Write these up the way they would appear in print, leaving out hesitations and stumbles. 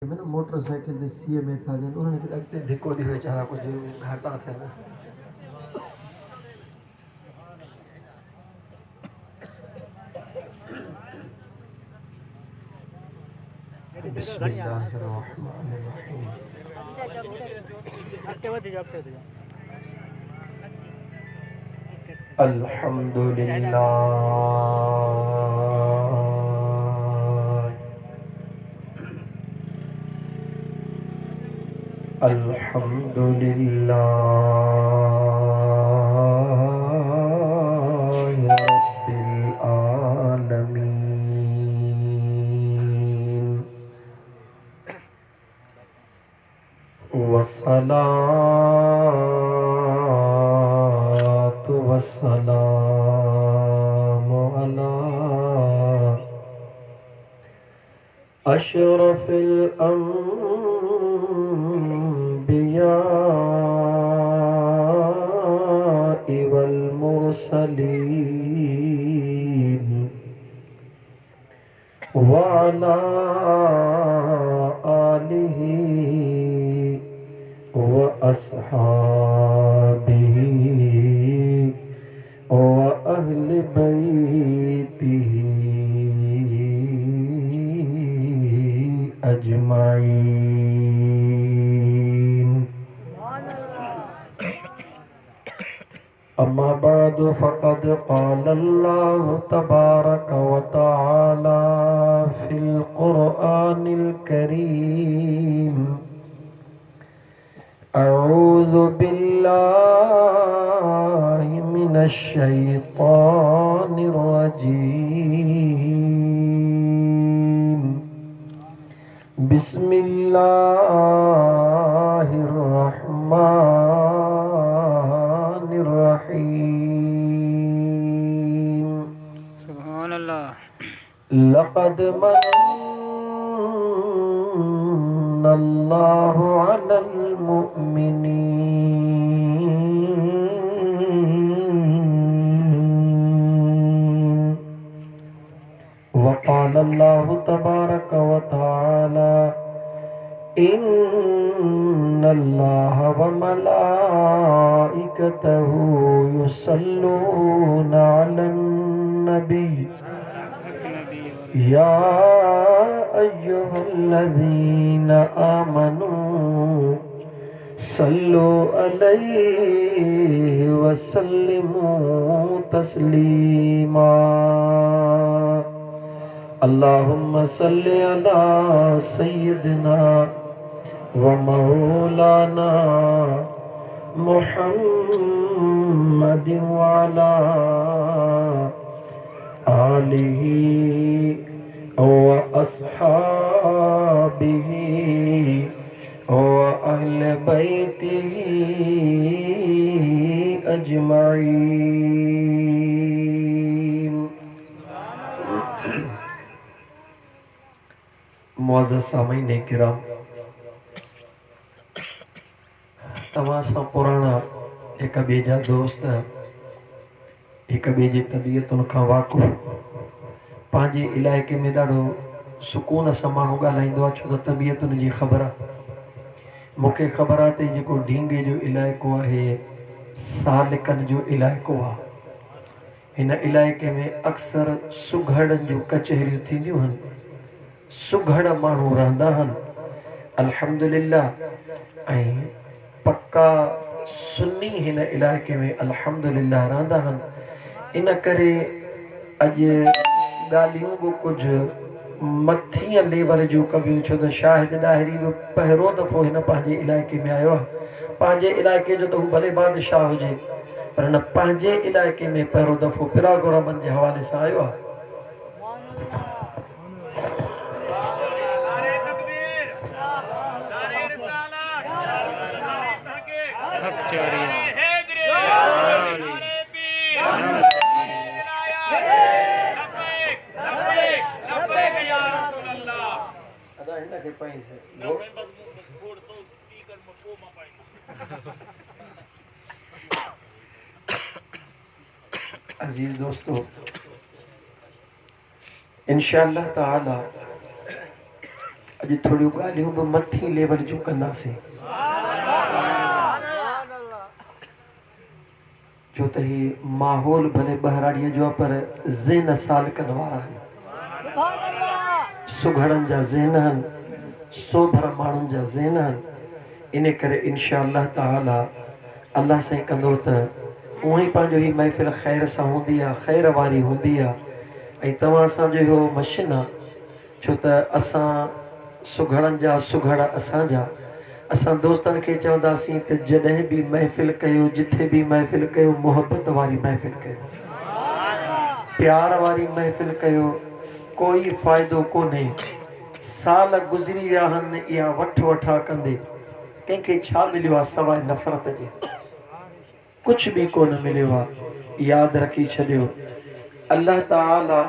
मैंने मोटरसाइकिल दे सीए में था जन उन्होंने अगते धिको दी बेचारा कुछ घाटा थे ना। बिस्मिल्लाहिर्रहमानिर्रहीम। अल्हम्दुलिल्लाह रब्बिल आलमीन वस्सलातु वस्सलामु अला अशरफिल अंबिया वल मुरसलीन व अला आलिहि व अस्हाबिहि व अहले बैतिहि अजमाइन। अम्मा बाद फ़क़द क़ाल अल्लाहु तबारक व तआला फ़िल क़ुरआनिल करीम अऊज़ु बिल्लाहि मिनश शैतानिर रजीम। बिस्मिल्लाहिर्रहमानिर्रहीम। सुभान अल्लाह। लक़द मन्नल्लाहु अलल मुअ्मिनीन वक़ाल अल्लाहु तबारक व तआला इन्नल्लाह व मलाइकतहु युसल्लूना अलन नबी या अय्युहल्लज़ीना आमनू सल्लु अलैहि व सल्लिमू तस्लीमा। अल्लाहुम्मा सल्लि अला सय्यिदिना व मौलाना मुहम्मदिन व अला आलिहि व अस्हाबिहि व अहले बैतिहि अजमाइन। मुअज़्ज़ज़ सामीन किराम, तव्हां सां पुराणा हिक ॿिए जा दोस्त, हिक ॿिए जी तबियतुनि खां वाक़ुफ़, पंहिंजे इलाइक़े में ॾाढो सुकून सां माण्हू ॻाल्हाईंदो आहे, छो त तबियतुनि जी ख़बर आहे। मूंखे ख़बर आहे त जेको ढींगे जो इलाइक़ो आहे सालिकनि जो इलाइक़ो आहे। हिन इलाइक़े में अक्सर सुघड़नि जूं कचहरियूं थींदियूं आहिनि, सुघड़ माण्हू रहंदा आहिनि अल्हम्दुलिल्लाह, ऐं पक्का सुन्नी हिन इलाइक़े में अल्हम्दुलिल्लाह रहंदा आहिनि। इन करे अॼु ॻाल्हियूं बि कुझु मथीअ लेवल जूं कबियूं, छो त शाहिद ॾाहिरी बि पहिरियों दफ़ो हिन पंहिंजे इलाइक़े में आयो आहे। पंहिंजे इलाइक़े जो त हू भले बादशाह हुजे, पर हिन पंहिंजे इलाइक़े में पहिरियों दफ़ो पिरागोरमन जे हवाले सां आयो आहे। अजीज दोस्तों, इंशाअल्लाह ताला अॼु थोड़ियूं ॻाल्हियूं बि मथी लेवल जूं कंदासीं छो त ही माहौल भले ॿहिराड़ीअ जो आहे पर ज़हन सालकनि वारा आहिनि सुघड़नि जा ज़हन आहिनि सोभर माण्हुनि जा ज़हन आहिनि इन करे इंशा अल्लाह ताला अल्लाह साईं कंदो त उहो ई पंहिंजो ही महफ़िल ख़ैर सां हूंदी आहे ख़ैर वारी हूंदी आहे ऐं तव्हां असांजो इहो मशीन आहे छो त असां सुघड़नि जा सुघड़ असांजा असां दोस्तनि खे चवंदासीं त जॾहिं बि महफ़िल कयो जिथे बि महफ़िल कयो मोहबत वारी महफ़िल कयो प्यार वारी महफ़िल कयो कोई फ़ाइदो कोन्हे साल गुज़री विया आहिनि इहा वठ वठा कंदे कंहिंखे छा मिलियो आहे सवाइ नफ़रत जे कुझु बि कोन मिलियो आहे यादि रखी छॾियो अल्लाह ताला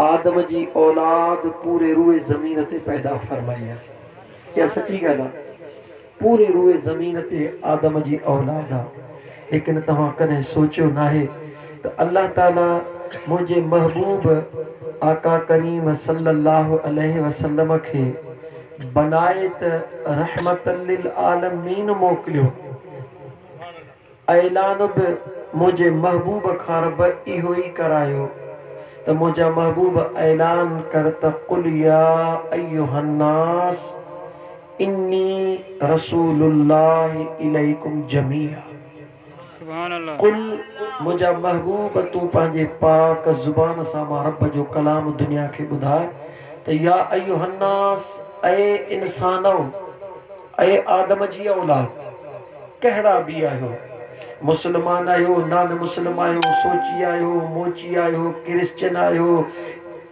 आदम जी औलाद पूरे रूए ज़मीन ते पैदा फरमाई आहे इहा सची ॻाल्हि आहे पूरे रूए ज़मीन ते आदम जी औलाद आहे लेकिन तव्हां कॾहिं सोचियो नाहे त अल्लाह ताला मुंहिंजे महबूब आका करीम सल्लल्लाहु अलैहि वसल्लम खे बनाए त रहमतल लिल आलमीन मोकिलियो ऐलान बि मुंहिंजे महबूब खां रब इहो ई करायो त मुंहिंजा महबूब ऐलान कर त कुल या अय्युहन्नास इन्नी रसूलुल्लाहि इलैकुम जमीआ सुभान अल्लाह कुल मुंहिंजा महबूब तूं पंहिंजे पाक ज़ुबान सां मां रब जो कलाम दुनिया खे ॿुधाए त या अय्युहन्नास ऐं इंसानो ऐं आदम जी औलाद कहिड़ा बि आहियो मुस्लमान आहियो नान मुस्लिम आहियो सोची आहियो मोची आहियो क्रिश्चन आहियो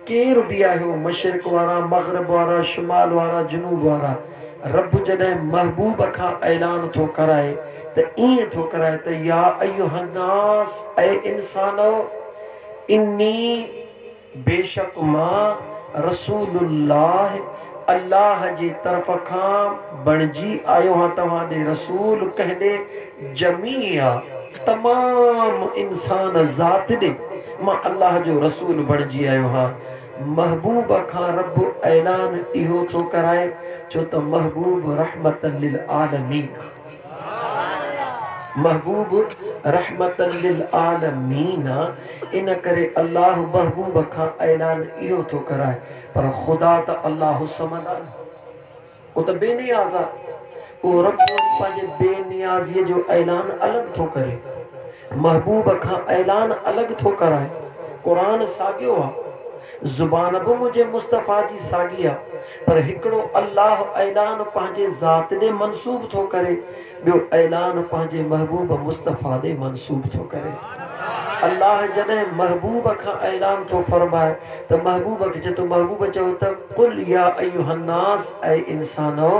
केर बि आहियो मशरिक़ वारा मग़रिब वारा शुमाल वारा जुनूब वारा रब जॾहिं महबूब खां ऐलान थो कराए त ईअं थो कराए त या अय्युहन्नास ऐं इंसानो इन्नी बेशक मां रसूलुल्लाह अल्लाह जी तरफ़ खां बणिजी आयो हां तव्हां ॾे रसूल कहंदे जमीआ तमामु इंसान ज़ात ॾे मां अल्लाह जो रसूल बणिजी आयो हां महबूब खां रब ऐलान इहो थो कराए छो त महबूब रहमतल लिल आलमीन महबूब रहमतल लिल आलमीन इन करे अल्लाह महबूब खां ऐलान इहो थो कराए पर ख़ुदा त अल्लाह समद आहे उहो त बेनियाज़ आहे उहो रब पंहिंजे बेनियाज़ीअ जो ऐलान अलॻि थो करे महबूब खां ऐलान अलॻि थो कराए क़ुरान साॻियो आहे ज़ुबान बि मुंहिंजे मुस्तफ़ा जी साॻी आहे पर हिकिड़ो अल्लाह ऐलान पंहिंजे ज़ात ॾे मनसूब थो करे ॿियो ऐलान पंहिंजे महबूब मुस्तफ़ा ॾे मनसूब थो करे अल्लाह जॾहिं महबूब खां ऐलान थो फरमाए त महबूब खे चए थो महबूब चओ त कुल या अय्युहन्नास ऐं इंसानो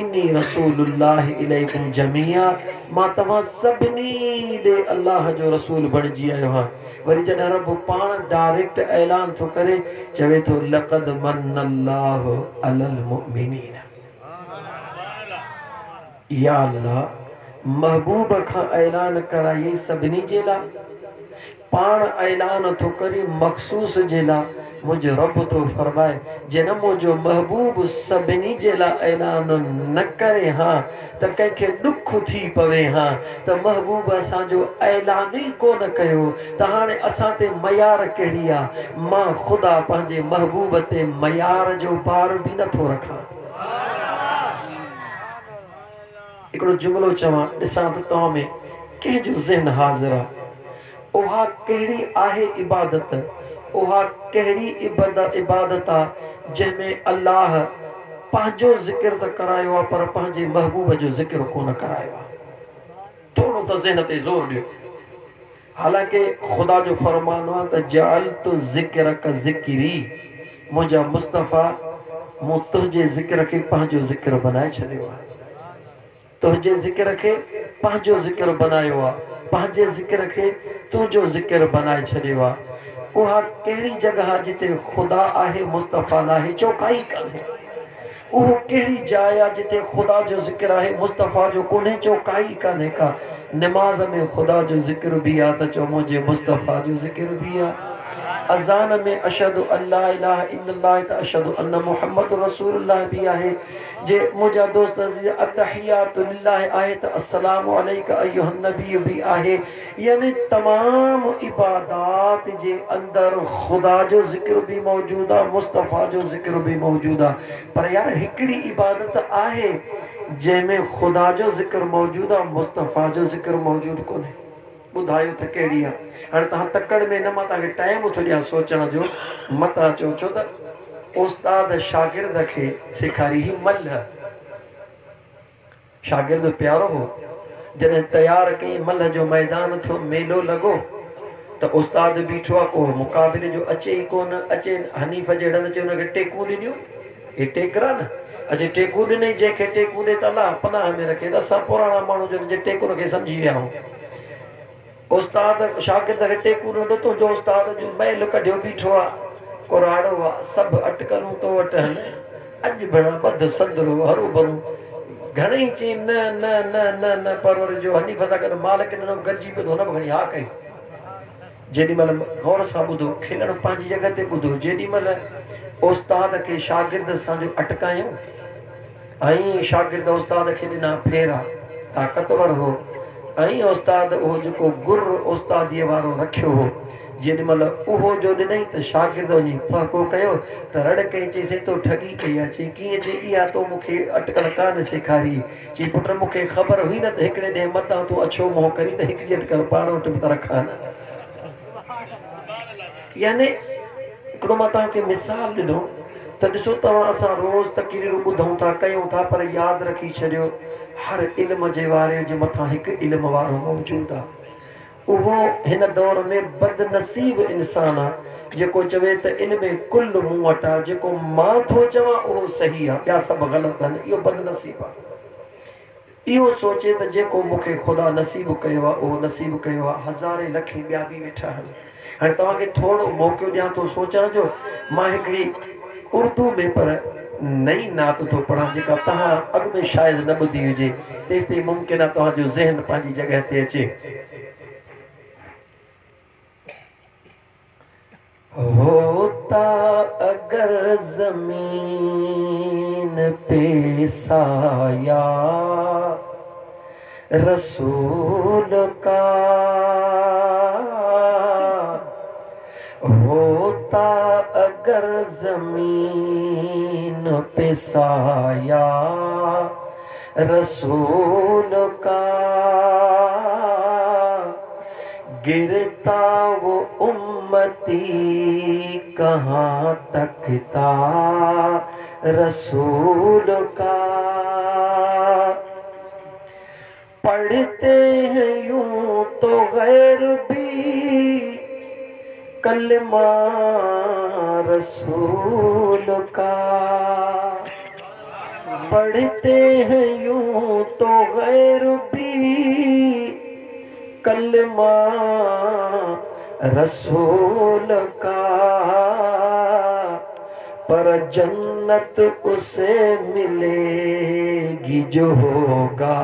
इन्नी रसूलुल्लाहि इलैकुम जमीआ मां तव्हां सभिनी ॾे अल्लाह जो रसूल बणिजी आयो आहियां वरी जॾहिं रब पाण डायरेक्ट ऐलान थो करे चवे थो लक़द मन्नल्लाहु अलल मुमिनीन या अल्लाह महबूब खां ऐलान कराई सभिनी जे लाइ पाण ऐलान थो करे मखसूस जे लाइ मुंहिंजो रब थो फरमाए जन मुंहिंजो महबूब सभिनी जे लाइ ऐलान न करे हा त कंहिंखे ॾुख थी पवे हा त महबूब असांजो ऐलान ई कोन कयो त हाणे असां ते मयार कहिड़ी आहे मां ख़ुदा पंहिंजे महबूब ते मयार जो बार बि नथो रखां हिकिड़ो जुमिलो चवां ॾिसां त तव्हां में कंहिंजो ज़हन हाज़िर आहे उहा कहिड़ी आहे इबादत उहा कहिड़ी इबादत आहे जंहिंमें अल्लाह पंहिंजो ज़िक्र त करायो आहे पर पंहिंजे महबूब जो ज़िक्र कोन करायो आहे थोरो त ज़हन ते ज़ोर ॾियो हालांकि ख़ुदा जो फरमानो आहे त जअलतु ज़िक्रक ज़िक्री मुंहिंजा मुस्तफ़ा मूं तुंहिंजे ज़िक्र खे पंहिंजो ज़िक्र बनाए छॾियो आहे तुंहिंजे ज़िक्र खे पंहिंजो ज़िक्र बनायो आहे पंहिंजे ज़िक्र खे तुंहिंजो ज़िक्र बनाए छॾियो आहे उहा कहिड़ी जॻह जिते ख़ुदा आहे मुस्तफ़ा न आहे चौकाई कान्हे उहो कहिड़ी जाइ आहे जिते ख़ुदा जो ज़िक्र आहे मुस्तफ़ा जो कोन्हे चौकाई कान्हे का निमाज़ में ख़ुदा जो ज़िक्र बि आहे त चओ मुंहिंजे मुस्तफ़ा जो ज़िक्र बि आहे अज़ान में अशहदु अल्ला इलाहा इल्लल्लाह त अशहदु अन्न मुहम्मद रसूलुल्लाह भी आहे। जे मुंहिंजा दोस्त अज़ीज़ अतहियातु लिल्लाह आहे त अस्सलामु अलैका अय्युहन नबी भी आहे। यानी तमाम इबादात जे अंदर खुदा जो जिक्र भी मौजूद आहे, मुस्तफ़ा जो जिक्र भी मौजूद आहे। पर यार हिकड़ी इबादत आहे जंहिंमें खुदा जो जिक्र मौजूद आहे, मुस्तफ़ा जो जिक्र मौजूद कोन्हे। ॿुधायो त कहिड़ी आहे? हाणे तव्हां तकड़ में न, मां तव्हांखे टाइम थो ॾियां सोचण जो, मतां चओ। छो त उस्ताद शागिर्द खे सेखारी ही मल। शागिर्द प्यारो हो, जॾहिं तयार कई मल जो मैदान थियो, मेलो लॻो त उस्ताद बीठो आहे, को मुक़ाबिले जो अचे ई कोन। अचे हनीफ़ जहिड़नि अचे हुनखे टेकूं ॾिनियूं, हे टेकरा न अचे टेकूं ॾिनई, जंहिंखे टेकूं ॾे त अलाह पनाह में रखे। त असां पुराणा माण्हू जन जे टेकुनि खे सम्झी विया आहियूं। उस्ताद शागिर्द खे टेकूं ॾिनो, तुंहिंजो उस्ताद जो महल कढियो बीठो आहे, कुराड़ो आहे, सभु अटकलूं तो वटि आहिनि, अॼु भेण ॿध संदरो हरू भरू घणेई चई न न न न न परवर जो। हनीफ़ सां गॾु मालिक ॾिनो, गॾिजी पियो, हुन बि खणी हा कई। जेॾीमहिल गौर सां ॿुधो, खिलण पंहिंजी जॻह ते ॿुधो, जेॾीमहिल उस्ताद खे शागिर्द सां जो अटकायूं ऐं शागिर्द उस्ताद खे ॾिना फेरा, ताक़तवर हो। ऐं उस्ताद उहो जेको गुर उस्तादीअ वारो रखियो हो, जेॾीमहिल उहो जो ॾिनई त शागिर्द वञी फ़र्क़ो कयो त रड़ कई, चई तो ठगी कई आहे। चई कीअं? चई इहा तो मूंखे अटकल कान सेखारी। चई पुट मूंखे ख़बर हुई न त हिकिड़े ॾींहुं मतां तूं अछो मोह करी त हिकिड़ी अटकल पाण वटि बि त रखां न। यानी हिकिड़ो मां तव्हांखे मिसाल ॾिनो त ॾिसो तव्हां, असां रोज़ तक़रीरूं ॿुधूं था, कयूं था, पर यादि रखी छॾियो हर इल्म जे वारे जे मथां हिकु इल्म वारो मौजूदु आहे। उहो हिन दौर में बदनसीब इंसान आहे जेको चवे त इल्म कुल मूं वटि आहे, जेको मां थो चवां उहो सही आहे, ॿिया सभु ग़लति आहिनि। इहो बदनसीब आहे। इहो सोचे त जेको मूंखे ख़ुदा नसीब कयो आहे उहो नसीब कयो आहे। हज़ारे लखे ॿिया बि वेठा आहिनि। हाणे तव्हांखे थोरो मौक़ो ॾियां थो सोचण जो। मां हिकिड़ी उर्दू में पर नई नात थो पढ़ां, जेका तव्हां अॻु में शायदि न ॿुधी हुजे, तेसि ताईं मुमकिन आहे तव्हांजो ज़हन पंहिंजी जॻह ते अचे। होता अगर ज़मीन पे साया रसूल का, होता अगर ज़मीन पे साया रसूल का, गिरता वो उम्मती कहाँ तकता रसूल का। पढ़ते हैं यूं तो गैर भी कलमा रसूल का, पढ़ते हैं यूं तो गैर भी कलमा रसूल का, पर जन्नत उसे मिलेगी जो होगा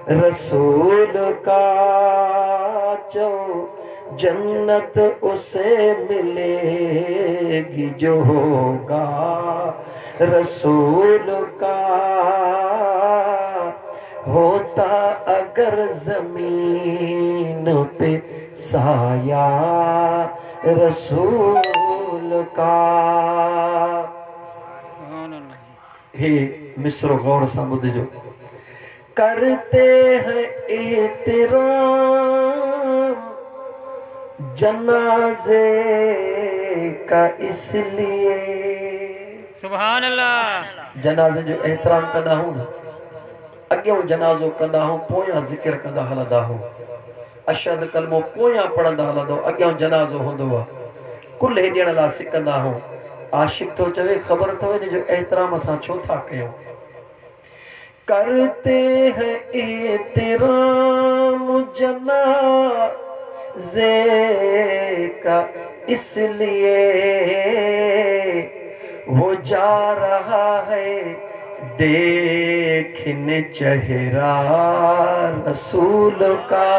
रसूल का। जो जन्नत उसे मिलेगी जो होगा रसूल का। होता अगर जमीन पे साया रसूल का। हे मिस्रो गौर सां ॿुधिजो। करते हैं एहतराम जनाजे का इसलिए, सुभान अल्लाह। जनाजे जो एहतराम कंदा हूं न, अॻियों जनाज़ो कंदा हूं, पोयां ज़िक्र कंदा हलंदा हूं, अशहद कलमो पोयां पढ़ंदा हलंदो, अॻियां जनाज़ो हूंदो आहे, कुल हेॾियण लाइ सिकंदा हूं। आशिक थो चवे ख़बर अथव हिन जो एहतराम असां छो था कयूं। करते हैं एहतराम जनाज़े का इसलिए, वो जा रहा है देखने चेहरा रसूल का।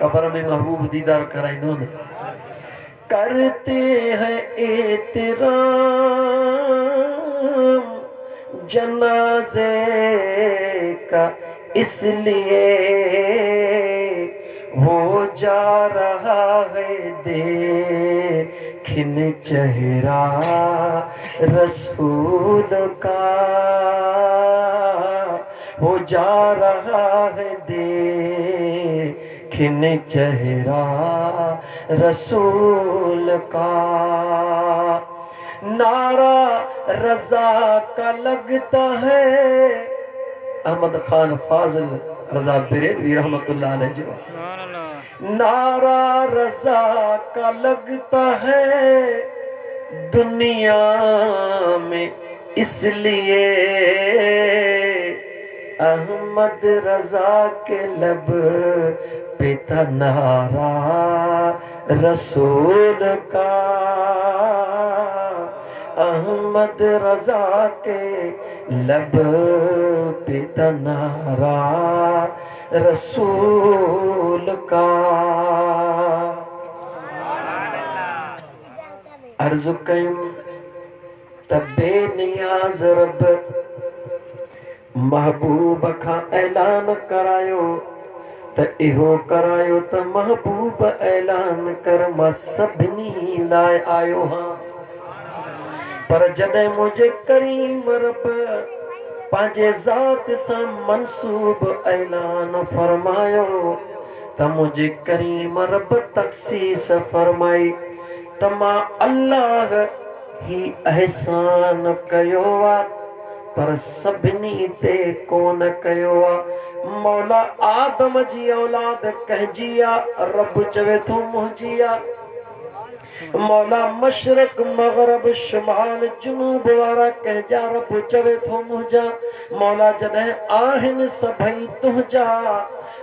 कब्र में महबूब दीदार कराइंदो न। करते हैं एहतराम जनाजे का इसलिए वो जा रहा है देखिन चेहरा रसूल का, वो जा रहा है देखिन चेहरा रसूल का। नारा रजा का लगता है, अहमद खान फाजिल रजा बिरेलवी रहमतुल्लाह अलैह जी। नारा रजा का लगता है दुनिया में इसलिए अहमद रजा के लब पे था नारा रसूल का। अहमद रजा के लब पे था नारा रसूल का। अर्ज़ कयूं तबे नियाज़ रब महबूब खां ऐलान करायो त इहो करायो त महबूब ऐलान कर मां सभिनी लाइ आयो हां। पर जॾहिं मुझे करीम रब पंहिंजे ज़ात सां मंसूब ऐलान फरमायो त मुझे करीम रब तख़सीस फरमाई त मां अल्लाह ही एहसान कयो आ, पर सभिनी ते कोन कयो आ। मौला आदम जी औलाद कंहिंजी आ, रब चवे थो मुंहिंजी आ। मौला मशरक मगरब शुमाल जुनूब वारा कंहिंजा, रब चवे थो मुंहिंजा। मौला जॾहिं आहिनि सभई तुंहिंजा,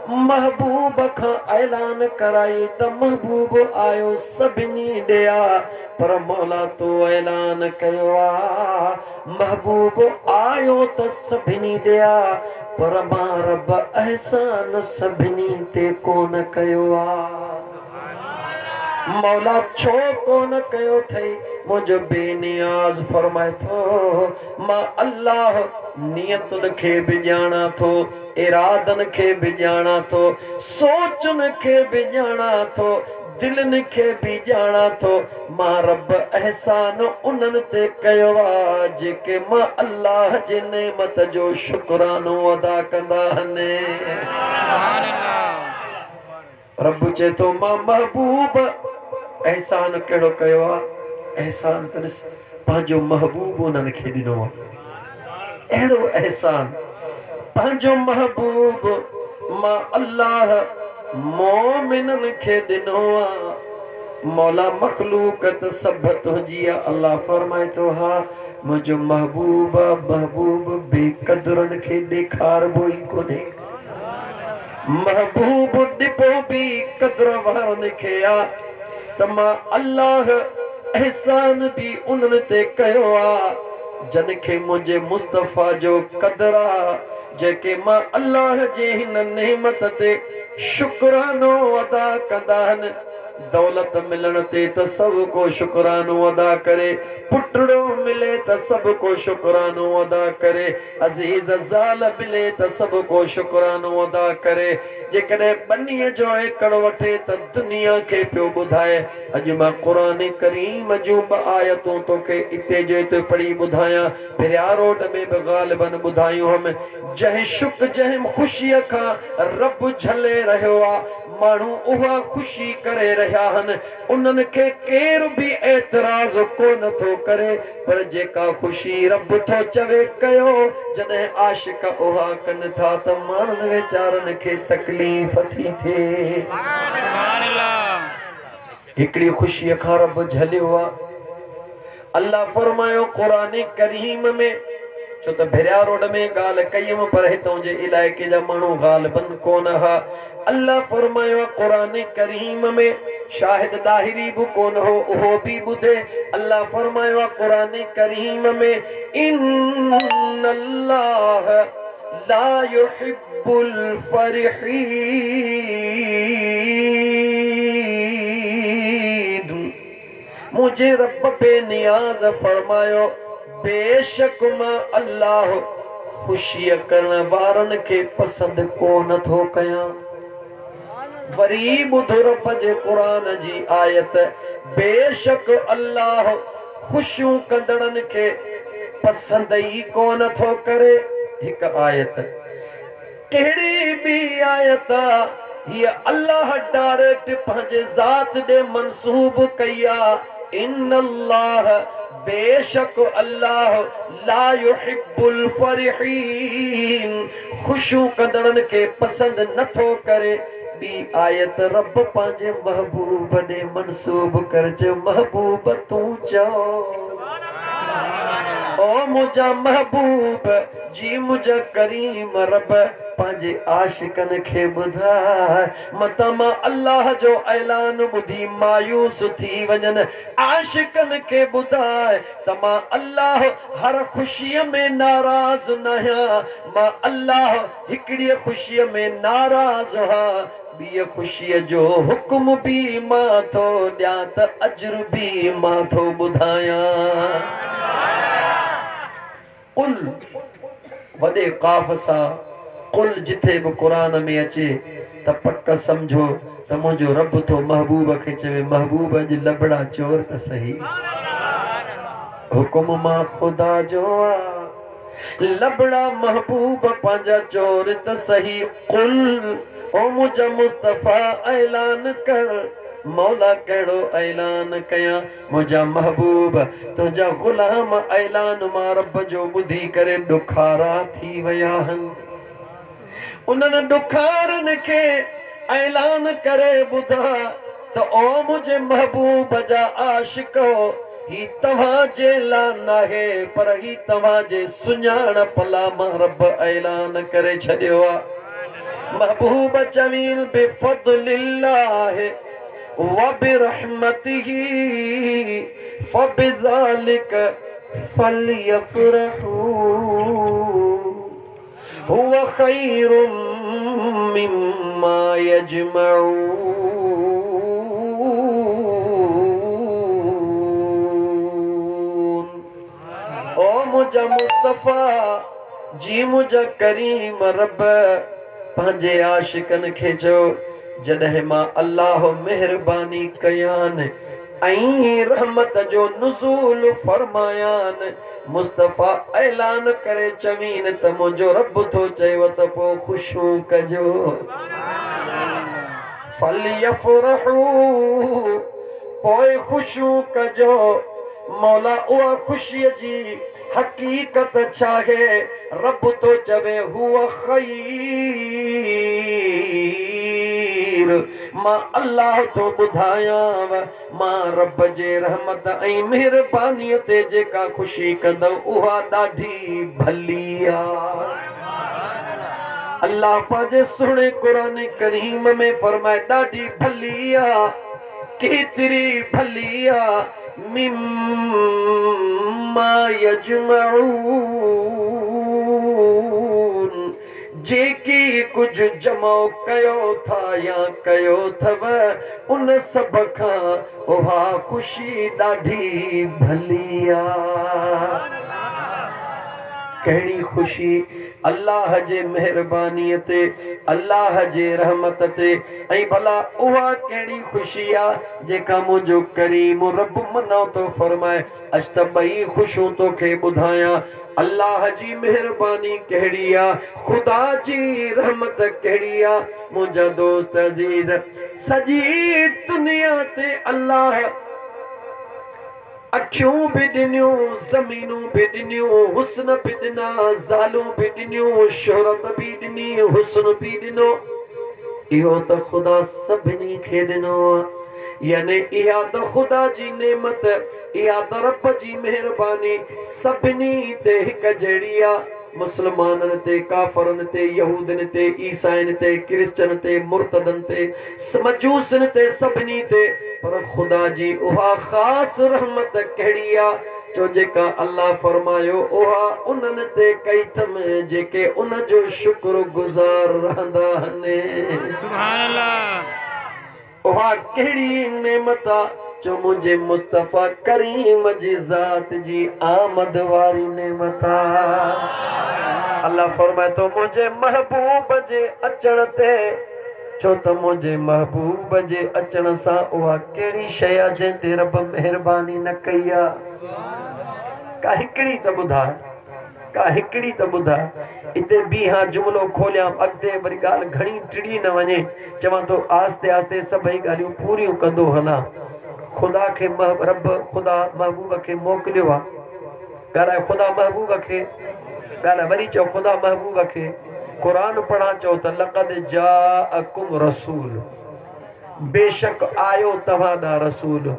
महबूब खां ऐलान कराई त महबूब आयो सभिनी ॾिया। पर मौला तो ऐलान कयो आ महबूब आयो त सभिनी ॾिया, पर मां रब एहसान सभिनी ते कोन कयो आ। मौला छो कोन कयो थई, मुंहिंजो बेनियाज़ फरमाए थो मां अल्लाह नियतुनि खे बि ॼाणा थो, इरादनि खे बि ॼाणा थो, सोचुनि खे बि ॼाणा थो, दिलनि खे बि ॼाणा थो। मां रब एहसान उन्हनि ते कयो आहे जेके मां अल्लाह जे नेमत जो शुक्रानो अदा कंदा आहिनि। रब चए थो मां महबूब एहसान कहिड़ो कयो आहे, एहसान त पंहिंजो महबूब उन्हनि खे ॾिनो आहे। अहिड़ो एहसान पंहिंजो महबूब मां अल्लाह मोमिननि खे ॾिनो आहे। मौला मखलूक त सभु तुंहिंजी आहे। अल्लाह फरमाए थो हा मुंहिंजो महबूब महबूब बेक़दरनि खे ॾेखारबो ई कोन्हे, महबूब ॾिबो बि क़दर वारनि खे आहे। त मां अल्लाह एहसान बि उन्हनि ते कयो आहे जन खे मुंहिंजे मुस्तफ़ा जो क़दर आहे, जेके मां अल्लाह जे हिन नेमत ते शुक्रानो अदा कंदा आहिनि। दौलत मिलण ते त सभु को शुक्रानो अदा करे, पुटड़ो मिले त सभु को शुक्रानो अदा करे, अज़ीज़ ज़ाल मिले त सभु को शुक्रानो अदा करे। जेकॾहिं बनीअ जो एकड़ वठे त दुनिया खे पियो ॿुधाए। अॼु मां क़ुरान करीम जूं ॿ आयतूं तोखे इते जो हिते पढ़ी ॿुधायां, पिरिया रोड में बि ग़ालिबन ॿुधायूं हम। जंहिं शुक जंहिं ख़ुशीअ खां रब झले रहियो आहे, माण्हू उहा ख़ुशी करे रहिया आहिनि, उन्हनि खे केरु बि एतिराज़ कोन थो करे। पर जेका ख़ुशी रब थो चवे कयो, जॾहिं आशिक उहा कनि था त माण्हुनि वीचारनि खे तकलीफ़ थी थिए। हिकिड़ी ख़ुशीअ खां रब झलियो आहे। अल्लाह फरमायो क़ुरान करीम में, छो त भिरिया रोड में ॻाल्हि कई हुअमि पर हितां जे इलाइक़े जा माण्हू ग़ालिबन कोन हा। अल्लाह फरमायो क़ुरान करीम में, शाहिद दाहिरी बि कोन हो उहो बि ॿुधे। अल्लाह फरमायो क़ुरान करीम में इन्नल्लाह ला युहिब्बुल फरिहीन। मुझे रब बेनियाज फरमायो बेशक मां अल्लाह खुशी करण वारन के पसंद कोन थो कयां। वरी ॿुधो रब जे क़ुरान जी आयत, बेशक अल्लाह खुशियूं कंदड़नि खे पसंद ई कोन थो करे। हिक आयत कहिड़ी ॿी आयत हीअ अल्लाह डायरेक्ट पंहिंजे ज़ात ॾे मंसूब कई आहे। इन अल्लाह बेशक अल्लाह ला युहिब्बुल फरिहीन, खुशियूं कंदड़नि खे पसंद नथो करे। ॿी आयत रब पंहिंजे महबूब ॾे मंसूब कर, जो महबूब तूं चओ ओ मुंहिंजा महबूब जी मुंहिंजा करीम रब पंहिंजे आशिकनि खे ॿुधाए। मतां मां अल्लाह जो ऐलान ॿुधी मायूस थी वञनि। आशिकनि खे ॿुधाए त मां अल्लाह हर ख़ुशीअ में नाराज़ न आहियां। मां अल्लाह हिकिड़ीअ ख़ुशीअ में नाराज़ आहियां, ॿीअ ख़ुशीअ जो हुकुम बि मां थो ॾियां त अजर बि मां थो ॿुधायां। कुल वॾे क़ाफ़ सां कुल जिथे बि क़ुरान में अचे त पक सम्झो त मुंहिंजो रब थो महबूब खे चवे, महबूब अॼु लबड़ा चोर त सही, हुकुम मां ख़ुदा जो आहे, लबड़ा महबूब पंहिंजा चोर त सही। कुल ओ मुंहिंजा मुस्तफ़ा ऐलान कर, मौला कहिड़ो ऐलान कयां, मुंहिंजा महबूब तुंहिंजा ग़ुलाम ऐलान मां रब जो ॿुधी करे ॾुखारा थी विया आहिनि। उन्हनि ॾुखारनि खे ऐलान करे ॿुधा त ओ मुंहिंजे महबूब जा आशिको, ही तव्हांजे लाइ नाहे पर ही तव्हांजे सुञाणप लाइ मां रब ऐलान करे छॾियो आहे। महबूब चवीन बिफज़लिल्लाह व बिरहमतिही फबिज़ालिक फलयफ़रहू हुवा खैरुम मिम्मा यजमऊन। ओ मुंहिंजा मुस्तफ़ा जी मुंहिंजा करीम रब पंहिंजे आशिकनि खे चयो, जॾहिं मां अल्लाह महिरबानी कयान ऐं रहमत जो नुज़ूल फरमायान, मुस्तफ़ा ऐलान करे चवीन त मुंहिंजो रब थो चयो त पोइ ख़ुशियूं कजो। फलयफ़रहू, पोइ ख़ुशियूं कजो। मौला उहा ख़ुशीअ जी हक़ीक़त छा आहे? रब तो चवे हुआ खैर, मां अल्लाह तो ॿुधायांव, मां रब जे रहमत ऐं महिरबानीअ ते जेका ख़ुशी कंदव उहा ॾाढी भली आहे। अल्लाह पंहिंजे सुहिणे क़ुरान करीम में फरमाए ॾाढी भली आहे, केतिरी भली आहे। मिम्मा यजमऊन, जेकी कुझु जमा कयो था या कयो अथव उन सभ खां उहा ख़ुशी ॾाढी भली आहे। कहिड़ी ख़ुशी? अल्लाह जे महिरबानीअ ते, अल्लाह जे रहमत ते। ऐं भला उहा कहिड़ी ख़ुशी आहे जेका मुंहिंजो करीम रब मना थो फरमाए। अॼु त ॿई ख़ुशियूं तोखे ॿुधायां। अल्लाह जी महिरबानी कहिड़ी आहे, ख़ुदा जी रहमत कहिड़ी आहे। मुंहिंजा दोस्त अज़ीज़, सॼी दुनिया ते अल्लाह अखियूं बि ॾिनियूं, ज़मीनूं बि ॾिनियूं, हुस्न बि ॾिना, ज़ालूं बि ॾिनियूं, शोहरत बि ॾिनी, हुस्न बि ॾिनो। इहो त ख़ुदा सभिनी खे ॾिनो आहे। यानी इहा त ख़ुदा जी नेमत, इहा त रब जी महिरबानी सभिनी ते हिक जहिड़ी आहे। मुस्लमाननि ते, काफ़रनि ते, यहूदनि ते, ईसाइनि ते, क्रिश्चन ते, मुर्तदनि ते, मजूसनि ते, सभिनी ते। पर ख़ुदा जी उहा ख़ासि रहमत कहिड़ी आहे? जो जेका अल्लाह फरमायो ओहा उन्हनि ते कई थम जेके उन जो शुक्र गुज़ार रहंदा हने। सुभान अल्लाह। ओहा कहिड़ी नेमत आ जो मुझे मुस्तफा करीम जी ज़ात जी आमद वारी नेमत आ। अल्लाह फरमाए तो मुझे महबूब जे अचण ते, छो त मुझे महबूब जे अचण सां उहा कहिड़ी शइ आहे जंहिं ते रब महिरबानी न कई आहे। का हिकिड़ी त ॿुधाए, का हिकिड़ी त ॿुधाए। इते बि हाँ जुमिलो खोलियां, अॻिते वरी ॻाल्हि घणी टिड़ी न वञे। चवां थो आस्ते आस्ते सभई ॻाल्हियूं पूरियूं कंदो हलां। ख़ुदा खे रब ख़ुदा महबूब खे मोकिलियो आहे। ॻाल्हाए ख़ुदा महबूब खे, ॻाल्हाए वरी चओ ख़ुदा महबूब खे। क़ुरान पढ़ा चओ त लक़द जाअकुम रसूल, बेशक आयो तव्हां ॾांहुं रसूल।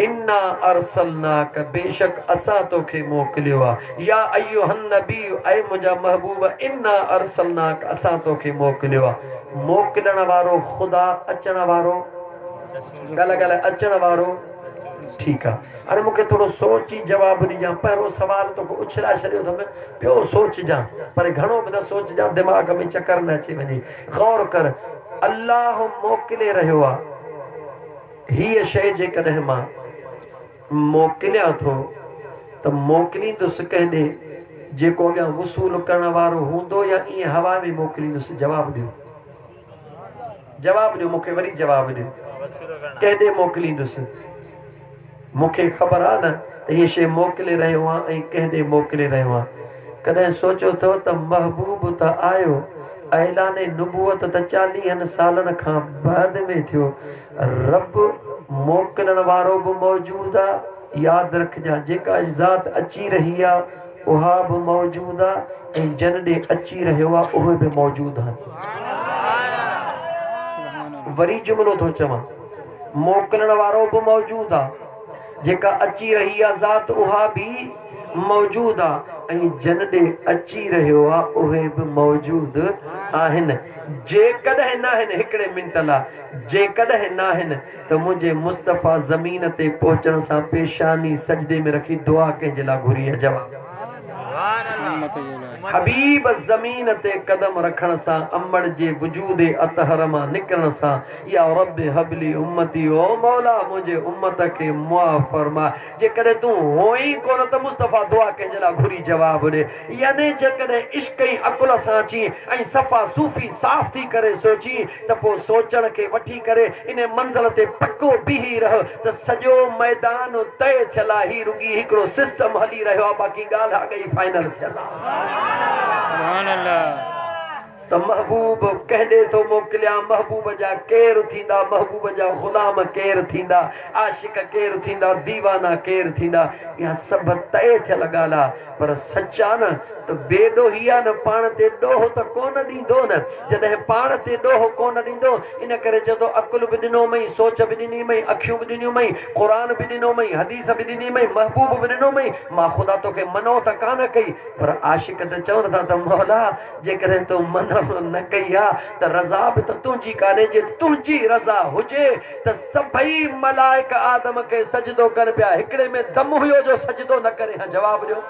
इन्ना अरसलनाक, बेशक असां तोखे मोकिलियो आहे। या अय्युहन नबी, ऐ मुंहिंजा महबूब, इन्ना अरसलनाक, असां तोखे मोकिलियो आहे। मोकिलण वारो ख़ुदा, अचण वारो ॻाल्हि अचण वारो। ठीकु आहे, हाणे मूंखे थोरो सोची जवाबु ॾिजां। पहिरियों सुवाल तोखे उछलाए छॾियो अथमि, ॿियो सोचजां, पर घणो बि न सोचजां, दिमाग़ में चकर न अचे वञे। गौर कर, अल्लाह मोकिले रहियो आहे। हीअ शइ जेकॾहिं मां मोकिलियां थो त मोकिलींदुसि कंहिं ॾे जेको अॻियां वसूल करण वारो हूंदो, या ईअं हवा में मोकिलींदुसि? जवाबु ॾियो, जवाबु ॾियो, मूंखे वरी जवाबु ॾियो। कंहिं ॾे मोकिलींदुसि? मूंखे ख़बर आहे न त हीअ शइ मोकिले रहियो आहे ऐं कंहिं ॾे मोकिले रहियो आहे। कॾहिं सोचियो अथव त महबूब त आयो, ऐलाने नुबूअत त 40 सालनि खां बाद में थियो, रब मोकिलण वारो बि मौजूदु आहे। यादि रखजां, जेका ज़ात अची रही आहे उहा बि मौजूदु आहे, ऐं जन ॾे अची रहियो आहे उहे बि मौजूदु आहिनि। वरी जुमिलो थो चवां, मोकिलण वारो बि मौजूदु आहे, जेका अची रही आहे ज़ात उहा बि मौजूदु आहे, ऐं जन ॾे अची रहियो आहे उहे बि मौजूदु आहिनि। जेकॾहिं न आहिनि, हिकिड़े मिंट लाइ, जेकॾहिं न आहिनि त मुंहिंजे मुस्तफ़ा ज़मीन ते पहुचण सां पेशानी सजदे में रखी दुआ कंहिंजे लाइ घुरी आहे? जवाबु हबीब ज़मीन ते कदम रखण सां, अमड़ जे वजूद अतहर मां निकिरण सां, या रब हबली उम्मती, ओ मौला मुंहिंजे उम्मत खे मुआफ़ फरमा। जेकॾहिं तूं हो ई कोन त मुस्तफ़ा दुआ कंहिंजे लाइ घुरी? जवाबु ॾे। यानी जेकॾहिं इश्क ऐं अकुल सां अची ऐं सफ़ा सूफ़ी साफ़ थी करे सोची, त पोइ सोचण खे वठी करे इन मंज़िल ते पको बीही रह त सॼो मैदान तय थियल आहे। ही रुगी हिकिड़ो सिस्टम हली रहियो आहे, बाक़ी ॻाल्हि आ गई फाइनल थियल आहे। त महबूब कंहिं थो मोकिलियां, महबूब जा केरु थींदा, महबूब जा ग़ुलाम केरु थींदा, आशिक केरु थींदा, दीवाना केरु थींदा, इहा सभु तय थियल ॻाल्हि आहे। पर सचा न त बेॾोही आहे न, पाण ते ॾोह त कोन ॾींदो न। जॾहिं पाण ते ॾोह कोन ॾींदो, इन करे चवंदो अकुल बि ॾिनो मई, सोच बि ॾिनी मई, अखियूं बि ॾिनियूं मई, क़ुरान बि ॾिनो मई, हदीस बि ॾिनी मई, महबूब बि ॾिनो मई, मां ख़ुदा तोखे मनो त कान कई। पर आशिक त चवनि था त मौला जेकॾहिं तूं मनो न कई आहे त रज़ा बि त तुंहिंजी कान्हे। जे तुंहिंजी रज़ा हुजे त सभई मलाइक आदम खे सजदो कनि पिया, हिकिड़े में दम हुयो जो सजदो न करे? हा, जवाबु ॾियो।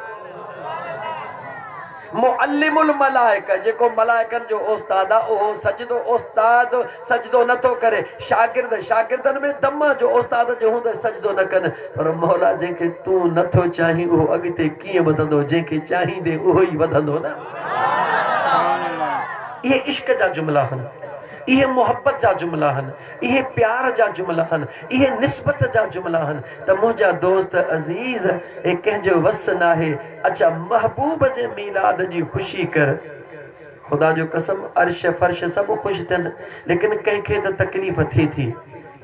मुअल्लिमुल मलाइक, जेको मलाइकनि जो उस्ताद आहे, उहो सजदो उस्ताद सजदो नथो करे। शागिर्द शागिर्दनि में दम जो उस्ताद जो हूंदो सजदो न कनि। पर मौला जंहिंखे तूं नथो चाहीं उहो अॻिते कीअं वधंदो? जंहिंखे चाहींदे उहो ई वधंदो न। इहे इश्क जा जुमिला आहिनि, इहे मोहब्बत जा जुमिला आहिनि, इहे प्यार जा जुमिला आहिनि, इहे निस्बत जा जुमिला आहिनि। त मुंहिंजा दोस्त अज़ीज़, हे कंहिंजो वस न आहे। अच्छा, महबूब जे मीलाद जी ख़ुशी कर। ख़ुदा जो कसम, अर्श फर्श सभु ख़ुशि थियनि, लेकिन कंहिंखे त तकलीफ़ थिए थी,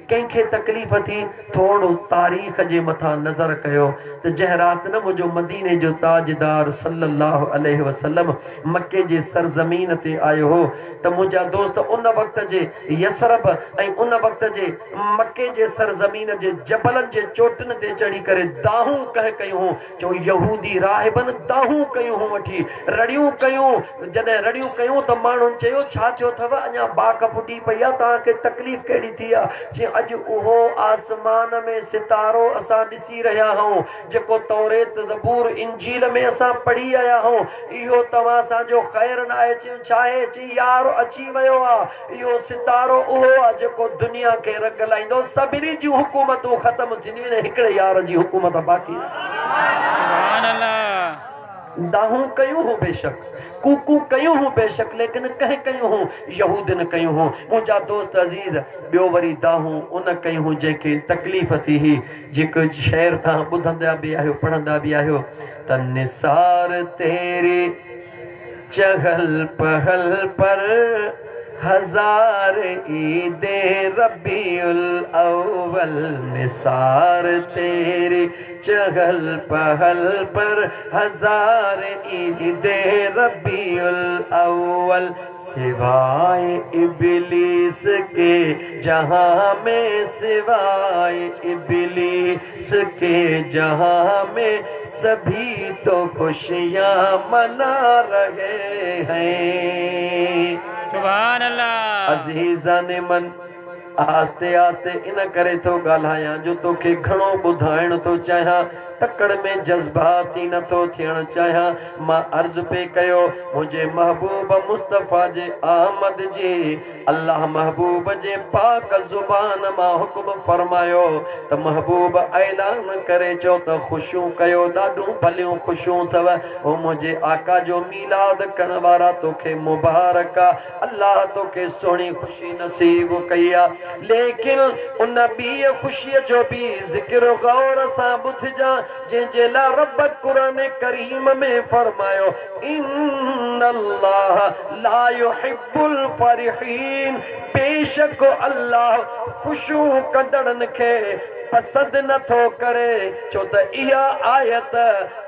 कंहिंखे तकलीफ़ थी। थोरो तारीख़ जे मथां नज़र कयो त जंहिं राति न मुंहिंजो मदीने जो ताजदार सल्लल्लाहु अलैहि वसल्लम मके जे सरज़मीन ते आयो हो, त मुंहिंजा दोस्त उन वक़्त जे यसरब ऐं उन वक़्त जे मके जे सरज़मीन जे जबलनि जे चोटिन ते चढ़ी करे दाहूं कह कयूं हो। चो यहूदी राहिबनि दाहूं कयूं हो, वठी रड़ियूं कयूं। जॾहिं रड़ियूं कयूं त माण्हुनि चयो छा थियो अथव? अञा बाक फुटी पई आहे, तव्हांखे तकलीफ़ कहिड़ी थी आहे? अज उहो आसमान में सितारो असां ॾिसी रहिया आहियूं जेको तौरेत ज़बूर इंजील में असां पढ़ी आया आहियूं। इहो तव्हां सां ख़ैर न आहे चाहे चई यार अची वियो आहे। इहो सितारो उहो आहे जेको दुनिया खे रग लाईंदो। सभिनी जूं हुकूमतूं ख़त्म थींदियूं आहिनि, हिकिड़े यार जी हुकूमत बाक़ी। सुभान अल्लाह। दाहूं कयूं हूं बेशक, कूकू कयूं हूं बेशक, लेकिन कंहिं कयूं हूं यहूदन कयूं हूं। मुंहिंजा दोस्त अज़ीज़ ॿियो वरी दाहूं उन कयूं हूं जंहिंखे तकलीफ़ थी हुई, जेको शहर तव्हां ॿुधंदा बि आहियो पढ़ंदा बि आहियो त निसार तेरे चहल पहल पर हजार ईदे रबीउल अव्वल। निसार तेरे चहल पहल पर हजार ईदे रबीउल अव्वल। सिवाय इबलीस के जहां में, सिवाय इबलीस के जहां में सभी तो खुशियां मना रहे हैं। सुभान अल्लाह। अज़ीज़ान मन आस्ते आस्ते इन करे तो ॻाल्हायां जो तोखे घणो ॿुधाइण थो चाहियां, तकड़ में जज़्बाती नथो थियण चाहियां। मां अर्ज़ पे कयो मुंहिंजे महबूब मुस्तफ़ा जे आमद जी, अल्लाह महबूब जे पाक ज़ुबान मां हुक्म फरमायो त महबूब ऐलान करे चओ त ख़ुशियूं कयो, ॾाढियूं भलियूं ख़ुशियूं अथव। हो मुंहिंजे आका जो मीलाद करण वारा तोखे मुबारक आहे। अल्लाह तोखे सुहिणी ख़ुशी नसीब कई आहे। लेकिन उन ॿी ख़ुशीअ जो बि ज़िक्र गौर सां ॿुधजां जंहिंजे लाइ रब क़ुरान करीम में फरमायो इन्नल्लाह ला युहिब्बुल फरिहीन। बेशक अल्लाह ख़ुशियूं कंदड़नि खे पसंदि नथो करे। छो त इहा आयत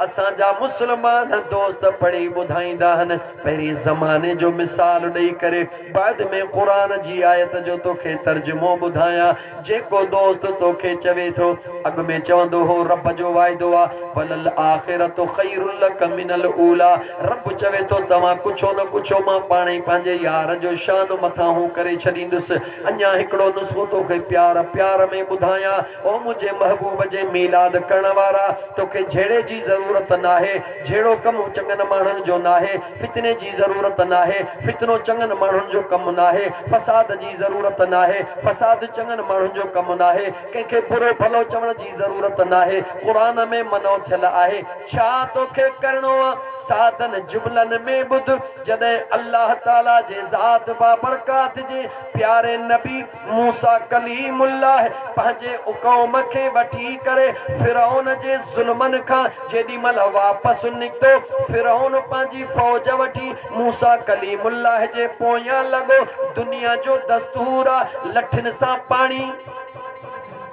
असांजा मुस्लमान दोस्त पढ़ी ॿुधाईंदा आहिनि पहिरीं ज़माने जो मिसाल ॾेई करे, बाद में क़ुरान जी आयत जो तोखे तर्जुमो ॿुधायां। जेको दोस्त तोखे चवे थो, अॻ में चवंदो हो रब जो वाइदो आहे वलल आख़िरतु ख़ैरुल लक मिनल ऊला। रब चवे थो तव्हां कुझो न कुझो मां पाण ई पंहिंजे यार जो शान मथां हू करे छॾींदुसि। अञा हिकिड़ो नुस्ख़ो तोखे प्यार प्यार में ॿुधायां। ओ मुंहिंजे महबूब जे मीलाद करण वारा, तोखे जहिड़े जी ज़रूरत नाहे, जहिड़ो कमु चङनि माण्हुनि जो नाहे। फितने जी ज़रूरत नाहे, फितनो चङनि माण्हुनि जो कमु नाहे। फसाद जी ज़रूरत नाहे, फसाद चङनि माण्हुनि जो कमु नाहे। कंहिंखे बुरो भलो चवण जी ज़रूरत नाहे, क़ुरान में मनो थियल आहे। छा तोखे करिणो आहे? सादन जुमलनि में ॿुध। जॾहिं अल्लाह ताला जे ज़ात बाबरकात जे प्यारे नबी मूसा कलीमुल्लाह पंहिंजे क़ौम खे वठी करे फिरौन जे ज़ुल्मनि खां जेॾी महिल वापसि निकितो, फिरौन पंहिंजी फ़ौज वठी मूसा कलीमुल्लाह जे पोयां लॻो। दुनिया जो दस्तूर आहे लठिन सां पाणी,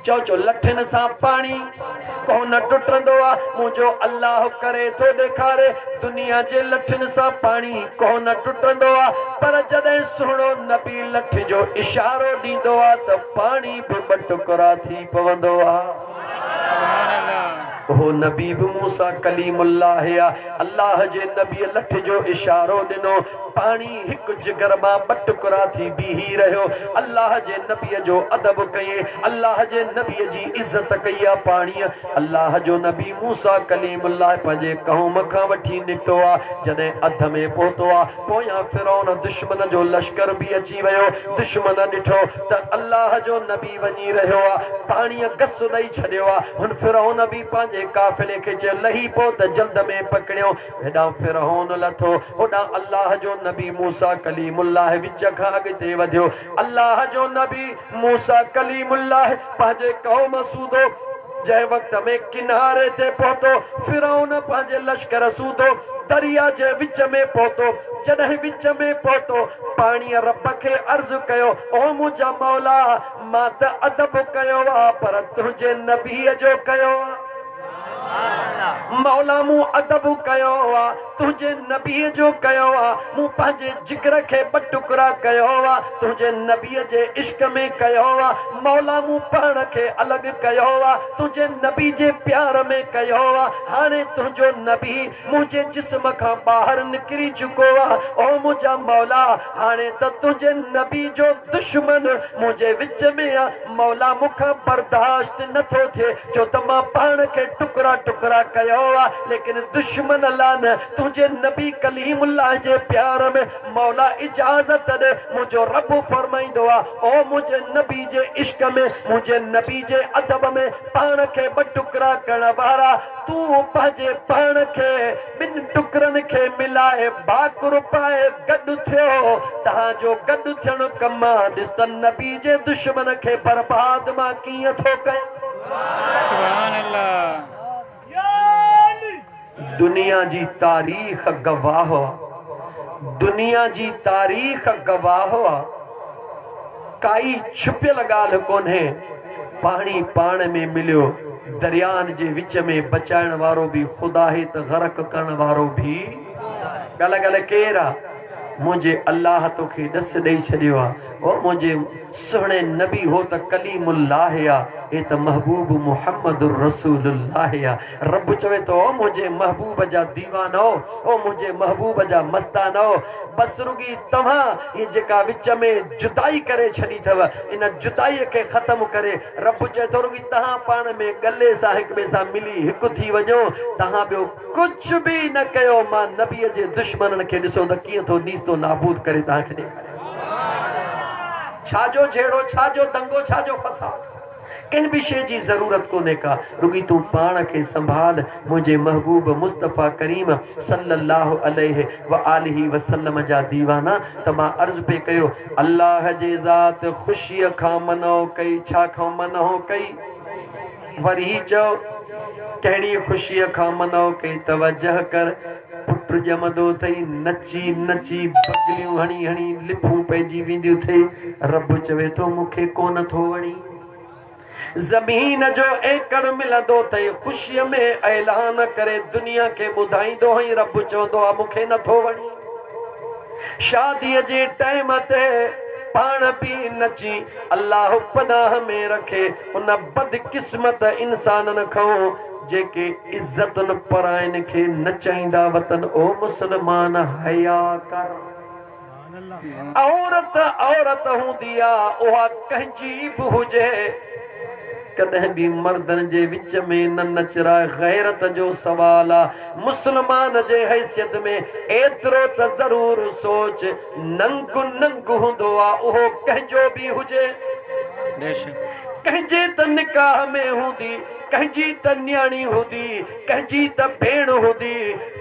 चो लठिन सां पाणी कोन टुटंदो आहे। मुंहिंजो अल्लाह करे थो ॾेखारे दुनिया जे लठिन सां पाणी कोन टुटंदो आहे। पर जॾहिं सुहिणो नबी लठ जो इशारो ॾींदो आहे त पाणी बि ॿ टुकड़ा थी पवंदो आहे। उहो नबी बि मूसा कलीमुल्लाह आहे। अल्लाह जे नबी लठ जो इशारो ॾिनो, पाणी हिकु जिगर मां ॿ टुकड़ा थी बीही रहियो। अल्लाह जे नबीअ जो अदब कई, अल्लाह जे नबीअ जी इज़त कई आहे पाणीअ। अल्लाह जो नबी मूसा कलीमुल्लाह पंहिंजे क़ौम खां वठी निकितो आहे। जॾहिं अध में पहुतो आहे, पोयां फिरौन दुश्मन जो लश्कर बि अची वियो। दुश्मन ॾिठो त अल्लाह जो नबी वञी रहियो आहे, पाणीअ गस ॾेई छॾियो आहे। हुन फिरौन बि पंहिंजे काफ़िले खे चयो लही पो त जल्द में पकड़ियो। हेॾां फिरौन लथो, होॾां अल्लाह जो नबी मूसा कलीमुल्लाह विच खां अॻिते वधियो। अल्लाह जो नबी मूसा कलीमुल्लाह पंहिंजे क़ौम सूधो। जंहिं वक़्त में किनारे ते पहुतो, फिरौन पंहिंजे लश्कर सूधो दरिया जे विच में पहुतो। जॾहिं विच में पहुतो, पाणीअ रब खे अर्ज़ कयो, ओ मुंहिंजा मौला, मां त अदब कयो आहे पर तुंहिंजे नबीअ जो कयो आहे। मौला मूं अदब कयो आ तुझे नबी जो कयो आ मूं पंहिंजे जिगर खे ॿ टुकड़ा कयो आ तुझे नबी जे इश्क में कयो आ मौला मूं पाण खे अलॻि कयो आ तुझे नबी जे प्यार में कयो आ हाणे तुंहिंजो नबी मुंहिंजे जिस्म खां ॿाहिरि निकिरी चुको आ ओ मुंहिंजा मौला हाणे त तुंहिंजे नबी जो दुश्मन मुंहिंजे विच में आ मौला मूंखां बर्दाश्त नथो थिए छो त मां पाण खे टुकड़ा टुकड़ा कयो आ लेकिन दुश्मन लान तुझे नबी कलीमुल्लाह जे प्यार में मौला इजाज़त दे मुझो रब फरमाइंदो आ ओ मुझे नबी जे इश्क में मुझे नबी जे अदब में पाण खे ॿ टुकड़ा करण वारा तूं पंहिंजे पाण खे ॿिनि टुकड़नि खे मिलाए भाकुर पाए गॾु थियो तव्हांजो गॾु थियण कम ॾिस त नबी जे दुश्मन खे बर्बाद मां कीअं थो कयां सुभान अल्लाह दुनिया जी तारीख़ गवाह दुनिया जी तारीख़ गवाह काई छुपियल ॻाल्हि कोन्हे पाणी पाण में मिलियो दरियान जे विच में बचाइण वारो बि ख़ुदा है त ग़रक़ करण वारो बि ॻाल्हि ॻाल्हि केरु आहे मुझे अल्लाह तोखे ॾस ॾेई छॾियो आहे ओ मुझे सुहिणे नबी हो त कलीमुल्लाह या ए त महबूब मुहम्मद रसूलुल्लाह या रब चवे तो ओ मुझे महबूब जा दीवानो ओ मुझे महबूब जा मस्तानो बस रुगी तव्हां ये जेका विच में जुदाई करे छॾी अथव इन जुदाई खे ख़त्म करे रब चए तो रुगी तव्हां पाण में गले सां हिक ॿिए सां मिली हिकु थी वञो तव्हां ॿियो कुझु बि न कयो मां नबीअ जे दुश्मननि खे ॾिसो त कीअं थो नीस तो नाबूद करे तव्हांखे ॾेखारे छाजो झेड़ो छाजो दंगो छाजो फसाद कंहिं बि शइ जी ज़रूरत कोन्हे का रुगी तूं पाण खे संभाल मुंहिंजे महबूब मुस्तफ़ा करीम सल्लल्लाहु अलैहि व आलिहि वसल्लम जा दीवाना त मां अर्ज़ पे कयो अल्लाह जे ज़ात ख़ुशीअ खां मनो कई छा खां मनो कई वरी चओ कहिड़ी ख़ुशीअ खां मनो कई तवजह कर पुट ॼमंदो अथई नची नची बगलियूं हणी हणी लिफूं पइजी वेंदियूं अथई रब चवे थो मूंखे कोन थो वणी ज़मीन जो एकड़ मिलंदो अथई ख़ुशीअ में ऐलान करे दुनिया खे ॿुधाईंदो हई रब चवंदो आहे मूंखे नथो वणी शादीअ जे टाइम ते पाण बि नची अल्लाह पनाह में रखे उन बदकिस्मत इंसाननि खां जेके इज्जतुनि पराइनि खे न चाहींदा वतन ओ मुस्लमान हया कर औरत औरत हूंदी आहे उहा कंहिंजी बि हुजे कॾहिं बि मर्दनि जे विच में न नचराए गैरत जो सवाल आहे मुस्लमान जे हैसियत में एतिरो त ज़रूर सोच नंग नंग हूंदो आहे उहो कंहिंजो बि हुजे कंहिंजे त निकाह में हूंदी कंहिंजी त न्याणी हूंदी कंहिंजी त भेण हूंदी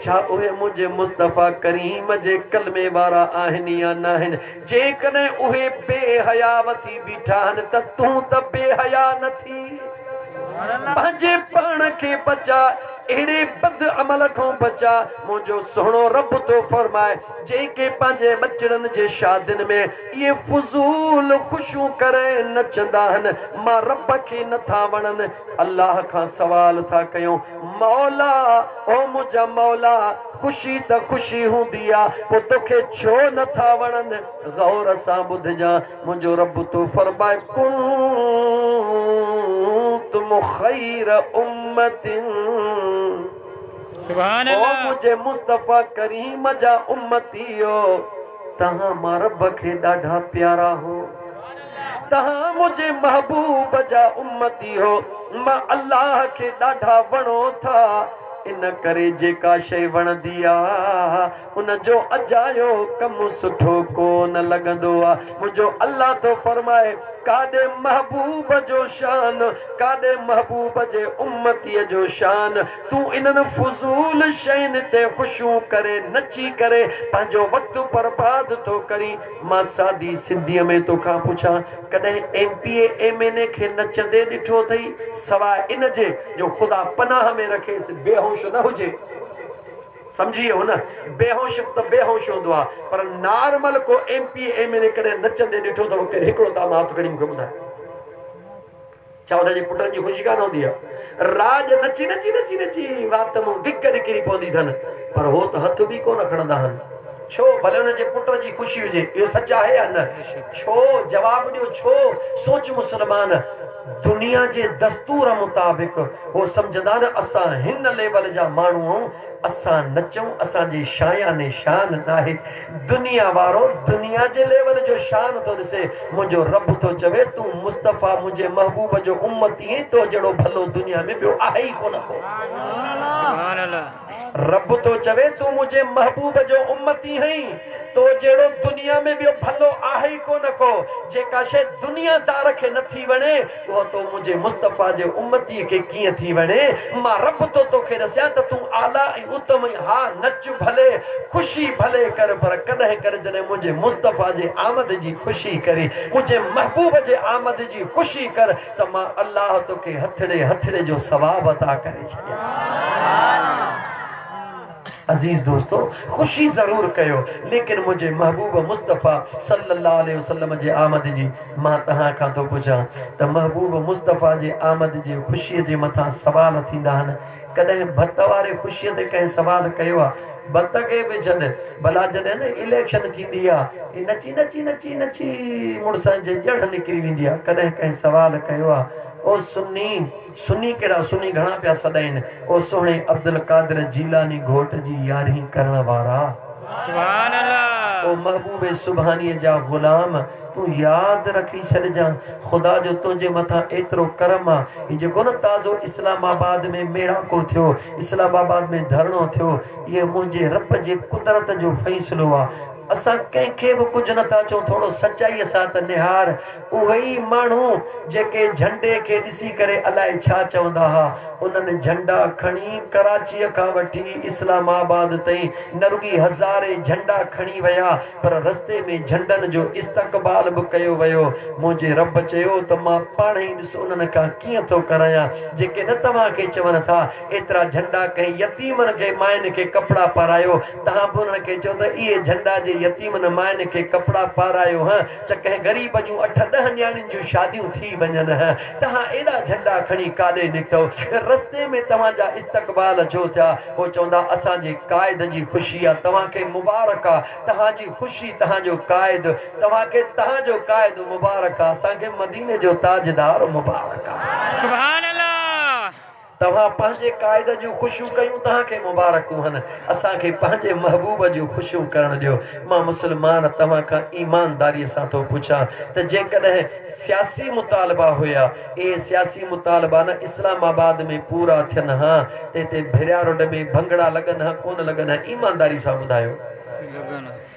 छा उहे मुंहिंजे मुस्तफ़ा करीम जे कलमे वारा आहिनि या न आहिनि जेकॾहिं उहे बेहयावती बीठा आहिनि त तूं त बेहया न थी पंहिंजे पाण खे बचा अहिड़े बद अमल खां बचा मुंहिंजो सुहिणो रब थो फरमाए जेके पंहिंजे बचड़नि जे शादियुनि में इहे फुज़ूल ख़ुशियूं करे नचंदा आहिनि मां रब खे नथा वणनि अल्लाह खां सवाल था कयूं मौला ओ मुंहिंजा मौला ख़ुशी त ख़ुशी हूंदी आहे पोइ तोखे छो नथा वणनि गौर सां ॿुधजां मुंहिंजो रब थो फरमाए तुम खैर उम्मतिन सुभान ओ अल्लाह मुझे मुस्तफ़ा करीम जा उम्मतियो तहां मां रब खे ॾाढा प्यारा हो तहां मुझे महबूब जा उम्मती हो मां अल्लाह खे ॾाढा वणो था इन करे जेका शइ वणंदी आहे उन जो अजायो कमु सुठो कोन लॻंदो आहे मुंहिंजो अल्लाह थो फरमाए काॾे महबूब जो शान काॾे महबूब जे उम्मतीअ जो शान तूं इन्हनि फुज़ूल शयुनि ते ख़ुशियूं करे नची करे पंहिंजो वक़्तु बर्बाद थो करी मां सादी सिंधीअ में तोखां पुछां कॾहिं MPA MNA खे नचंदे ॾिठो अथई सवाइ इन जे जो ख़ुदा पनाह में रखेसि बेहोश न हुजे समझी हो न बेहोश तो बेहोश हूंदो आहे पर नॉर्मल को MPA MNA कॾहिं नचंदे ॾिठो अथव हिकिड़ो तव्हां हाथ खणी मूंखे ॿुधायो छा हुनजे पुटनि जी ख़ुशी कान हूंदी आहे? राज नची नची नची नची वात मूं धिक निकिरी पवंदी अथनि, पर हो त हथ बि कोन खणंदा आहिनि। छो? भले हुनजे पुट जी ख़ुशी हुजे, इहो सच आहे या न? छो? जवाब ॾियो छो? सोच मुस्लमान, दुनिया जे दस्तूर मुताबिक़ हो सम्झंदा न असां हिन लेवल जा माण्हू आहियूं, असां नचूं, असांजी शायाने शान न आहे। दुनिया वारो दुनिया जे लेवल जो शान थो ॾिसे। मुंहिंजो रब थो चवे तूं मुस्तफ़ा मुंहिंजे महबूब जो उम्मती आहीं, तो जहिड़ो भलो दुनिया में ॿियो आहे ई कोन को। सुभान अल्लाह। रब तो चवे तू मुझे महबूब जो उम्मती हई, तो जहिड़ो दुनिया में ॿियो भलो आहे ई कोन को। जेका शइ दुनियादार खे नथी वणे उहो तो मुंहिंजे मुस्तफ़ा जे उम्मतीअ खे कीअं थी वणे। मां रब तो तोखे ॾसियां त तूं आला ऐं उत्तम आहीं। हा नच भले, ख़ुशी भले कर, पर कॾहिं कर जॾहिं मुंहिंजे मुस्तफ़ा जे आमद जी ख़ुशी करी, मुंहिंजे महबूब जे आमद जी ख़ुशी कर, त मां अल्लाह तोखे हथड़े हथड़े जो सवाब अता करे छॾियां। अजीज दोस्तों, खुशी जरूर कयो, लेकिन मुझे महबूब मुस्तफ़ा सल्लल्लाहु अलैहि वसल्लम जे आमद जी मां तहां खां तो पुछां त महबूब मुस्तफ़ा जे आमद जी खुशीअ जे मथां सवाल थींदा आहिनि। कॾहिं भत वारे खुशीअ ते कंहिं सवाल कयो आहे? भत खे बि छॾ, भला जॾहिं न इलेक्शन थींदी आहे, नची नची नची नची मुड़ुसनि जे ॼण निकिरी वेंदी आहे, कॾहिं कंहिं सवाल कयो आहे ओ सुन्नी सुन्नी कहिड़ा सुन्नी घणा पिया सदाइन, ओ सोणे अब्दुल कादिर जीलानी घोट जी यारी करण वारा, सुभान अल्लाह। ओ महबूबे सुभानीअ जा गुलाम, तू याद रखी छॾजां खुदा जो तुंहिंजे मथां एतिरो करम आहे। हीउ जेको न ताज़ो इस्लामाबाद में मेड़ाको थियो, इस्लामाबाद में धरणो थियो, इहे मुंहिंजे रब जे कुदरत जो फ़ैसिलो आहे। असां कंहिंखे बि कुझु नथा चऊं, थोरो सचाईअ सां त निहार। उहे ई माण्हू जेके झंडे खे ॾिसी करे अलाए छा चवंदा हुआ, उन्हनि झंडा खणी कराचीअ खां वठी इस्लामाबाद ताईं न रुॻी हज़ारे झंडा खणी विया, पर रस्ते में झंडनि जो इस्तक़बाल बि कयो वियो। मुंहिंजे रब चयो त मां पाण ई ॾिस उन्हनि खां कीअं थो करायां जेके न तव्हांखे चवनि था एतिरा झंडा कंहिं यतीमनि खे माइनि खे कपिड़ा पारायो, तव्हां बि उन्हनि खे चओ त इहे झंडा जे यतीमनि माइनि खे कपिड़ा पारायो हा, त कंहिं ग़रीब जूं 8-10 न्याणियुनि जूं शादियूं थी वञनि हा। तव्हां एॾा झंडा खणी काॾे निकितव, रस्ते में तव्हांजा इस्तक़बाल छो थिया? हो चवंदा असांजे क़ाइद जी ख़ुशी आहे, तव्हांखे मुबारक आहे, तव्हांजी ख़ुशी तव्हांजो क़ाइद, तव्हांखे तव्हांजो क़ाइद मुबारक आहे, असांखे मदीने जो ताजदार मुबारक आहे। सुभान अल्लाह। तव्हां पंहिंजे क़ाइद जूं ख़ुशियूं कयूं, तव्हांखे मुबारकूं आहिनि, असांखे पंहिंजे महबूब जूं ख़ुशियूं करण ॾियो। मां मुस्लमान तव्हां खां ईमानदारीअ सां थो पुछां त जेकॾहिं सियासी मुतालबा हुया, इहे सियासी मुतालबा न इस्लामाबाद में पूरा थियनि हा, त हिते भिरिया रोड में भंगड़ा लॻनि हा कोन लॻनि हा? ईमानदारी सां ॿुधायो।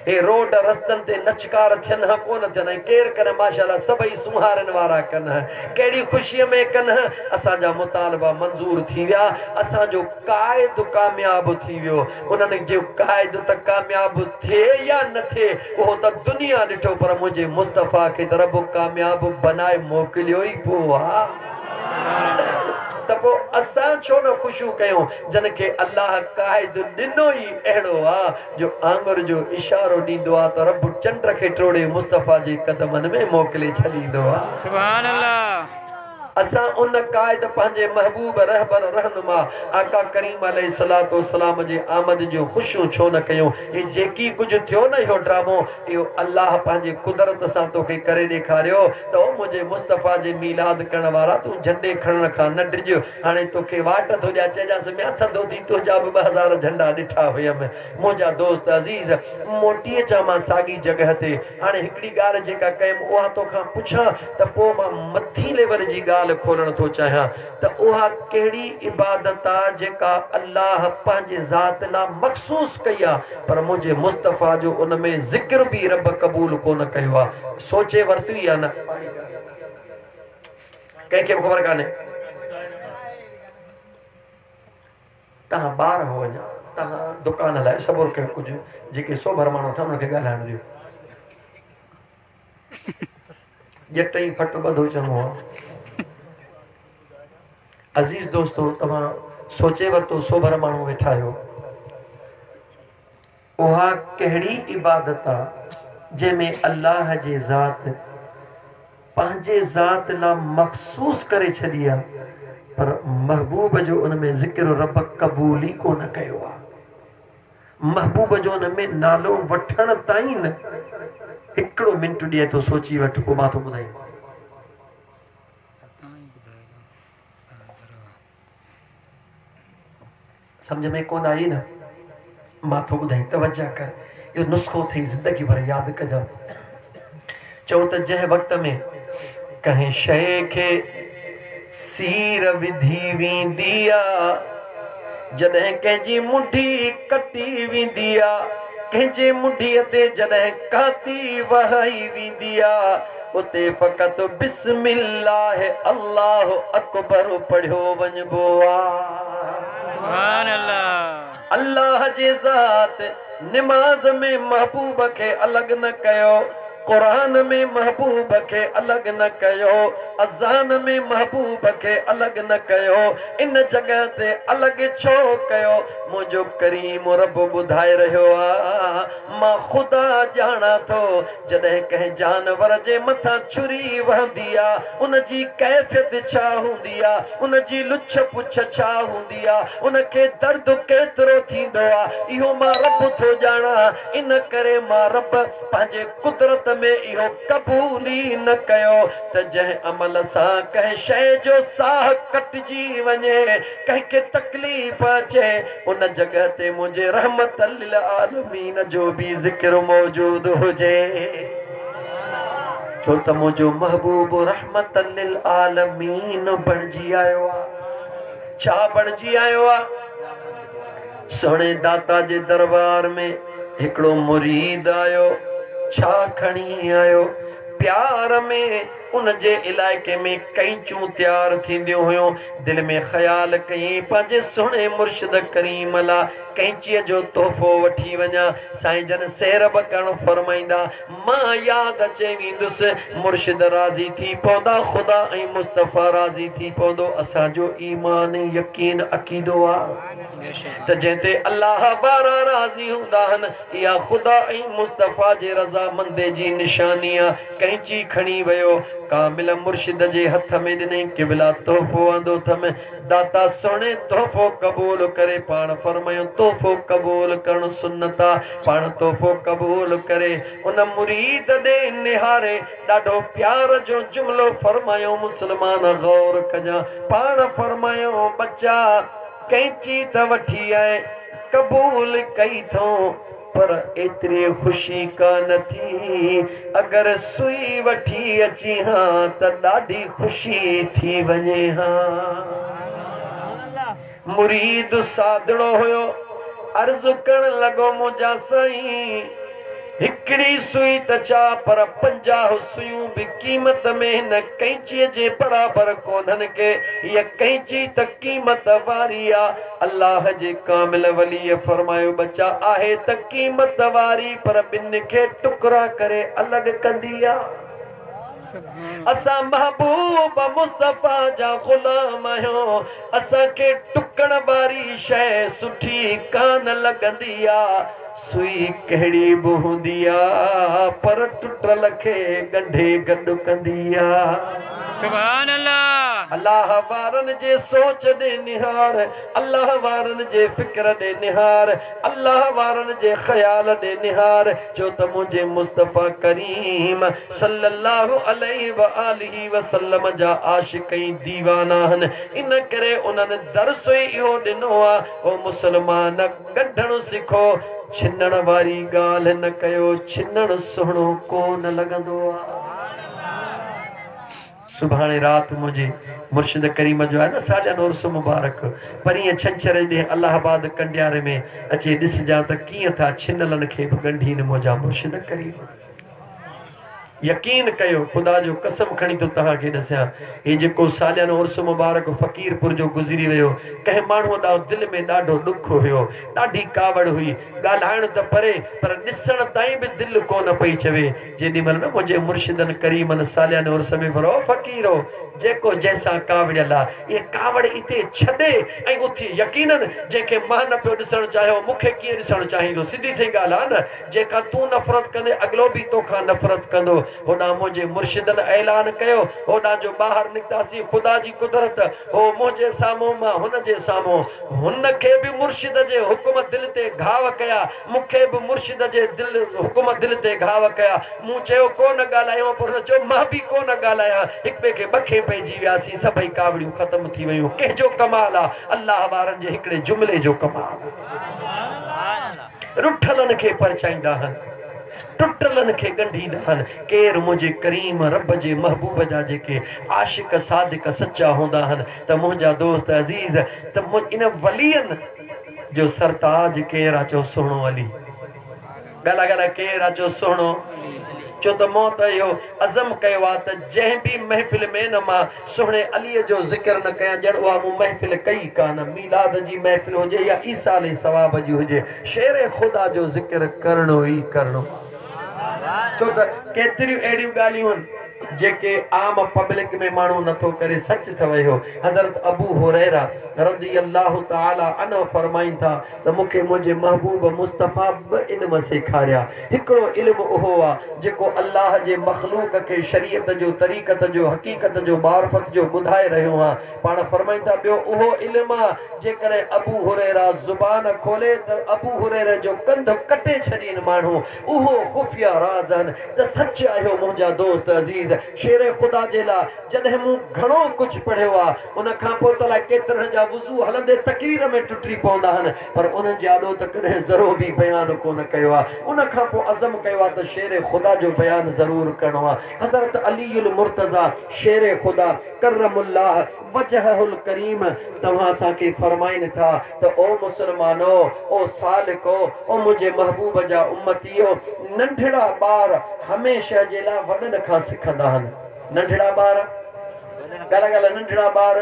हे रोड रस्तनि ते नचकार थियनि हा कोन थियनि? केरु कनि? माशाअल्लाह सभई सुहारनि वारा कनि, कहिड़ी ख़ुशीअ में कनि? असांजा मुतालबा मंज़ूर थी विया, असांजो क़ाइद कामयाब थी वियो। उन्हनि जो क़ाइद त कामयाब थिए या न थिए उहो त दुनिया ॾिठो, पर मुंहिंजे मुस्तफ़ा खे त रब कामयाब बनाए मोकिलियो ई पोइ आहे। त पोइ असां छो न ख़ुशियूं कयूं जन खे अल्लाह क़ाइद ॾिनो ई अहिड़ो आहे जो आंगुर जो इशारो ॾींदो आहे त रब चंड खे टोड़े मुस्तफ़ा जे क़दमनि में मोकिले छॾींदो आहे। सुभान अल्लाह। असां उन क़ाइद पंहिंजे महबूब रहबर रहनुमा आका करीम अलैहिस्सलातु वस्सलाम जे आमद जो ख़ुशियूं छो न कयूं? हे जेकी कुझु थियो न इहो ड्रामो, इहो अल्लाह पंहिंजे कुदरत सां तोखे करे ॾेखारियो त ओ मुंहिंजे मुस्तफ़ा जे मीलाद करण वारा, तूं झंडे खणण खां न ॾिज। हाणे तोखे वाट थो ॾियां, चइजांसि मैं हथ धोती तुंहिंजा बि 2000 झंडा ॾिठा हुयमि। मुंहिंजा दोस्त अज़ीज़ मोटी अचां मां साॻी जॻह ते। हाणे हिकिड़ी ॻाल्हि जेका कयमि उहा तोखां पुछां त पोइ मां मथी लेवल जी ॻाल्हि खोलण थो चाहियां त उहा कहिड़ी इबादत आहे जेका अल्लाह पंहिंजे ज़ात लाइ मख़सूस कई आहे, पर मुंहिंजे मुस्तफ़ा जो उन में ज़िक्र बि रब क़बूल कोन कयो आहे? सोचे वरिती या न? कंहिंखे बि ख़बर कान्हे। तव्हां ॿार हो, अञा तव्हां दुकान हलायो, सबुर कयो, कुझु जेके सोभर माण्हू था उनखे ॻाल्हाइण ॾियो। ॼट ई फट ॿधो चङो आहे। अज़ीज़ दोस्तों, तव्हां सोचे वरितो सोभर माण्हू वेठा आहियो, उहा कहिड़ी इबादत आहे जंहिंमें अल्लाह जे ज़ात पंहिंजे पंहिंजे ज़ात ला मखसूस करे छॾी आहे, पर महबूब जो उन में ज़िक्र रब क़बूल ई कोन कयो आहे। महबूब जो उन में नालो वठण ताईं न। हिकिड़ो मिंट ॾिए तो सोची वठ, पोइ मां थो ॿुधायां। समझ में कोन आई न? मां थो ॿुधायां, तवज्जो कर। इहो नुस्ख़ो थी ज़िंदगी भर यादि कजां। चओ त जंहिं वक़्त में कंहिं शइ खे सीर विधी वेंदी आहे, जॾहिं कंहिंजी मुठी कटी वेंदी आहे, कंहिंजे मुठीअ ते जॾहिं काती वहाई वेंदी आहे, उते फ़क़ति बिस्मिल्लाह अल्लाह अकबर पढ़ियो वञिबो आहे। सुभान अल्लाह। अल्लाह जे ज़ात निमाज़ में महबूब खे अलॻि न कयो, क़ुरान में महबूब खे अलॻि न कयो, अज़ान में महबूब खे अलॻि न कयो। इन जॻह ते अलॻि छो कयो? मुंहिंजो करीम रब ॿुधाए रहियो आहे, मां ख़ुदा ॼाणा थो जॾहिं कंहिं जानवर जे मथां छुरी वहंदी आहे, उन जी कैफ़ियत छा हूंदी आहे, उन जी लुछ पुछ छा हूंदी आहे, उनखे दर्द केतिरो थींदो आहे, इहो मां रब थो ॼाणा। इन करे मां रब पंहिंजे कुदरत में इहो क़बूल ई न कयो त जंहिं अमल सां कंहिं शइ जो साह कटिजी वञे, कंहिंखे तकलीफ़ अचे, उन जॻह ते मुंहिंजे रहमत लिल आलमीन जो बि ज़िक्र मौजूद हुजे। छो त मुंहिंजो महबूब रहमत लिल आलमीन बणिजी आयो आहे। छा बणिजी आयो आहे? सोणे दाता जे दरबार में हिकिड़ो मुरीद आयो। छा खणी आयो? प्यार में उन जे इलाइक़े में कैंचूं तैयार थींदियूं हुयूं। दिल में ख़्याल कई पंहिंजे सुहिणे मुर्शिद करीम ला कैंचीअ जो तोहफ़ो वठी वञा। साईं जन सैर बि करणु फरमाईंदा, मां यादि अचे वेंदुसि, मुर्शिद राज़ी थी पवंदा, ख़ुदा ऐं मुस्तफ़ा राज़ी थी पवंदो। असांजो ईमान यकीन अक़ीदो आहे त जंहिं ते अल्लाह वारा राज़ी हूंदा आहिनि, इहा ख़ुदा ऐं मुस्तफ़ा जे रज़ामंदे जी निशानी आहे। कैंची खणी वियो, कामिल मुर्शिद जे हथ में ॾिनई, क़िबला तोहफ़ो आंदो अथमि। दाता सुहिणे तोहफ़ो क़बूल करे पाण फरमायो, तोहफ़ो क़बूल करणु सुन्नत आहे। पाण तोहफ़ो क़बूल करे उन मुरीद ॾे निहारे ॾाढो प्यार जो जुमिलो फरमायो। मुस्लमान गौर कजां, पाण फरमायो, बच्चा कैंची त वठी आए, क़बूल कई थो, पर एतिरी ख़ुशी कान थी। अगर सुई वठी अची हां त ॾाढी ख़ुशी थी वञे हां। मुरीद सादड़ो हुयो, अर्ज़ु करण लॻो, मुंहिंजा साईं हिकिड़ी सुई त छा पर 50 सुयूं बि क़ीमत में हिन कैंचीअ जे बराबर कोन्हनि के। हीअ कैंची त क़ीमत वारी आहे। अल्लाह जे कामिल वलीअ फरमायो, बच्चा आहे त क़ीमत वारी, पर ॿिनि खे टुकड़ा करे अलॻि कंदी आहे। असां महबूब मुस्तफ़ा जा ग़ुलाम आहियूं, असांखे टुकड़ वारी शइ सुठी कान लॻंदी आहे। सुई कहिड़ी बि हूंदी आहे, पर टुटल खे गंढे गॾु कंदी आहे। सुभान अल्लाह। अल्लाह वारनि जे सोच ॾे निहार, अल्लाह वारनि जे फ़िक्र ॾे निहार, अल्लाह वारनि जे ख़्याल ॾे निहार। छो त मुंहिंजे मुस्तफ़ा करीम सल्लल्लाहु अलैहि व आलिहि वसल्लम जा आशिक़ ऐं दीवाना आहिनि। इन करे उन्हनि दर्स ई इहो ॾिनो आहे, ओ मुस्लमान गंढणु सिखो, छिनण वारी ॻाल्हि न कयो, छिनण सुहिणो कोन लॻंदो आहे। सुभाणे राति मुंहिंजे मुर्शिद करीम जो आहे न साॼन उर्स मुबारक, परीहं छंछर ॾींहुं अलाहाबाद कंडियारे में अची ॾिसजां त कीअं था छिनलनि खे बि ॻंढीनि मुंहिंजा मुर्शिद करीम। यकीन कयो, ख़ुदा जो कसम खणी तो तव्हांखे ॾसां, हे जेको साॼन उर्स मुबारक फ़कीरपुर जो गुज़री वियो, कंहिं माण्हूअ ॾांहुं दिलि में ॾाढो ॾुख हुयो, ॾाढी कावड़ हुई, ॻाल्हाइण त परे पर ॾिसण ताईं बि दिलि कोन पई चवे। जेॾी महिल न मुंहिंजे मुर्शिदनि करीमनि साॼन उर्स में फरो, फ़कीरो जेको जंहिंसां कावड़ियल आहे, इहे कावड़ हिते छॾे ऐं उथी। यकीननि जंहिंखे मां न पियो ॾिसणु चाहियो, मूंखे कीअं ॾिसणु चाहींदो? सिधी सी ॻाल्हि आहे न, जेका तूं नफ़रत कंदे अॻिलो बि तोखां नफ़रत कंदो। होॾां मुंहिंजे मुर्शिदनि ऐलान कयो, होॾां जो ॿाहिरि निकितासीं, ख़ुदा जी कुदरत हो मुंहिंजे साम्हूं, मां हुनजे साम्हूं। हुनखे बि मुर्शिद जे हुकुम दिलि ते घाव कया, मूंखे बि मुर्शिद जे हुकुम दिलि ते घाव कया। मूं चयो कोन ॻाल्हायो, पर हुन चयो मां बि कोन ॻाल्हायां। हिक ॿिए खे ॿखे पइजी वियासीं, सभई कावड़ियूं ख़तम थी वियूं। कंहिंजो कमाल आहे? अल्लाह वारनि जे हिकिड़े जुमिले जो कमाल आहे। रुठलनि खे परचाईंदा आहिनि, टुटलनि खे ॻंढींदा आहिनि। केरु मुंहिंजे करीम रब जे महबूब जा जेके आशिक सादिक सचा हूंदा आहिनि, त मुंहिंजा दोस्त अज़ीज़, त इन वलियनि जो सरताज केरु आहे? चओ सुहिणो अली। ॻाल्हि ॻाल्हि केरु आहे? चओ सुहिणो। छो त मूं त इहो अज़म कयो आहे त जंहिं बि महफ़िल में न मां सुहिणे अलीअ जो ज़िक्र न कयां, ॼण उहा मूं महफ़िल कई कान। मीलाद जी महफ़िल हुजे या ईसाले सवाब जी हुजे, शेर ख़ुदा जो ज़िक्र करणो ई करणो। छो त केतिरियूं अहिड़ियूं ॻाल्हियूं आहिनि जेके आम पब्लिक में माण्हू नथो करे। सच अथव इहो। हज़रत अबू हुरैरा रज़ी अल्लाह ताला अन्हु फरमाइनि था त मूंखे मुंहिंजे महबूब मुस्तफ़ा ॿ इल्म सेखारिया। हिकिड़ो इल्मु उहो आहे जेको अल्लाह जे मख़लूक खे शरीयत जो, तरीक़त जो, हक़ीक़त जो, मारिफत जो ॿुधाए रहियो आहे। पाण फरमाइनि था ॿियो उहो इल्मु आहे जेकॾहिं अबू हुरैरा ज़ुबान खोले त अबू हुरैरा जो कंध कटे छॾीनि माण्हू। उहो ख़ुफ़िया राज़ आहिनि। त सच आहियो मुंहिंजा दोस्त अज़ीज़, शेर ख़ुदा जे लाइ जॾहिं मूं घणो कुझु पढ़ियो आहे, उन खां पोइ त लाइ केतिरनि जा वुज़ू हलंदे तक़रीर में टुटी पवंदा आहिनि, पर उन जाॾो त कॾहिं ज़रो बि बयानु कोन कयो आहे। उन खां पोइ अज़म कयो आहे त शेर ख़ुदा जो बयानु ज़रूरु करिणो आहे। हज़रत अलीउल मुर्तज़ा शेर ख़ुदा करमुल्लाह वजहुल करीम तव्हां असांखे फरमाइनि था त ओ मुस्लमानो, ओ सालिको, ओ मुंहिंजे महबूब जा उम्मतियो, नंढड़ा ॿार हमेशह जे लाइ वॾनि खां सिखंदा आहिनि। नंढड़ा ॿार ॻाल्हि नंढड़ा ॿार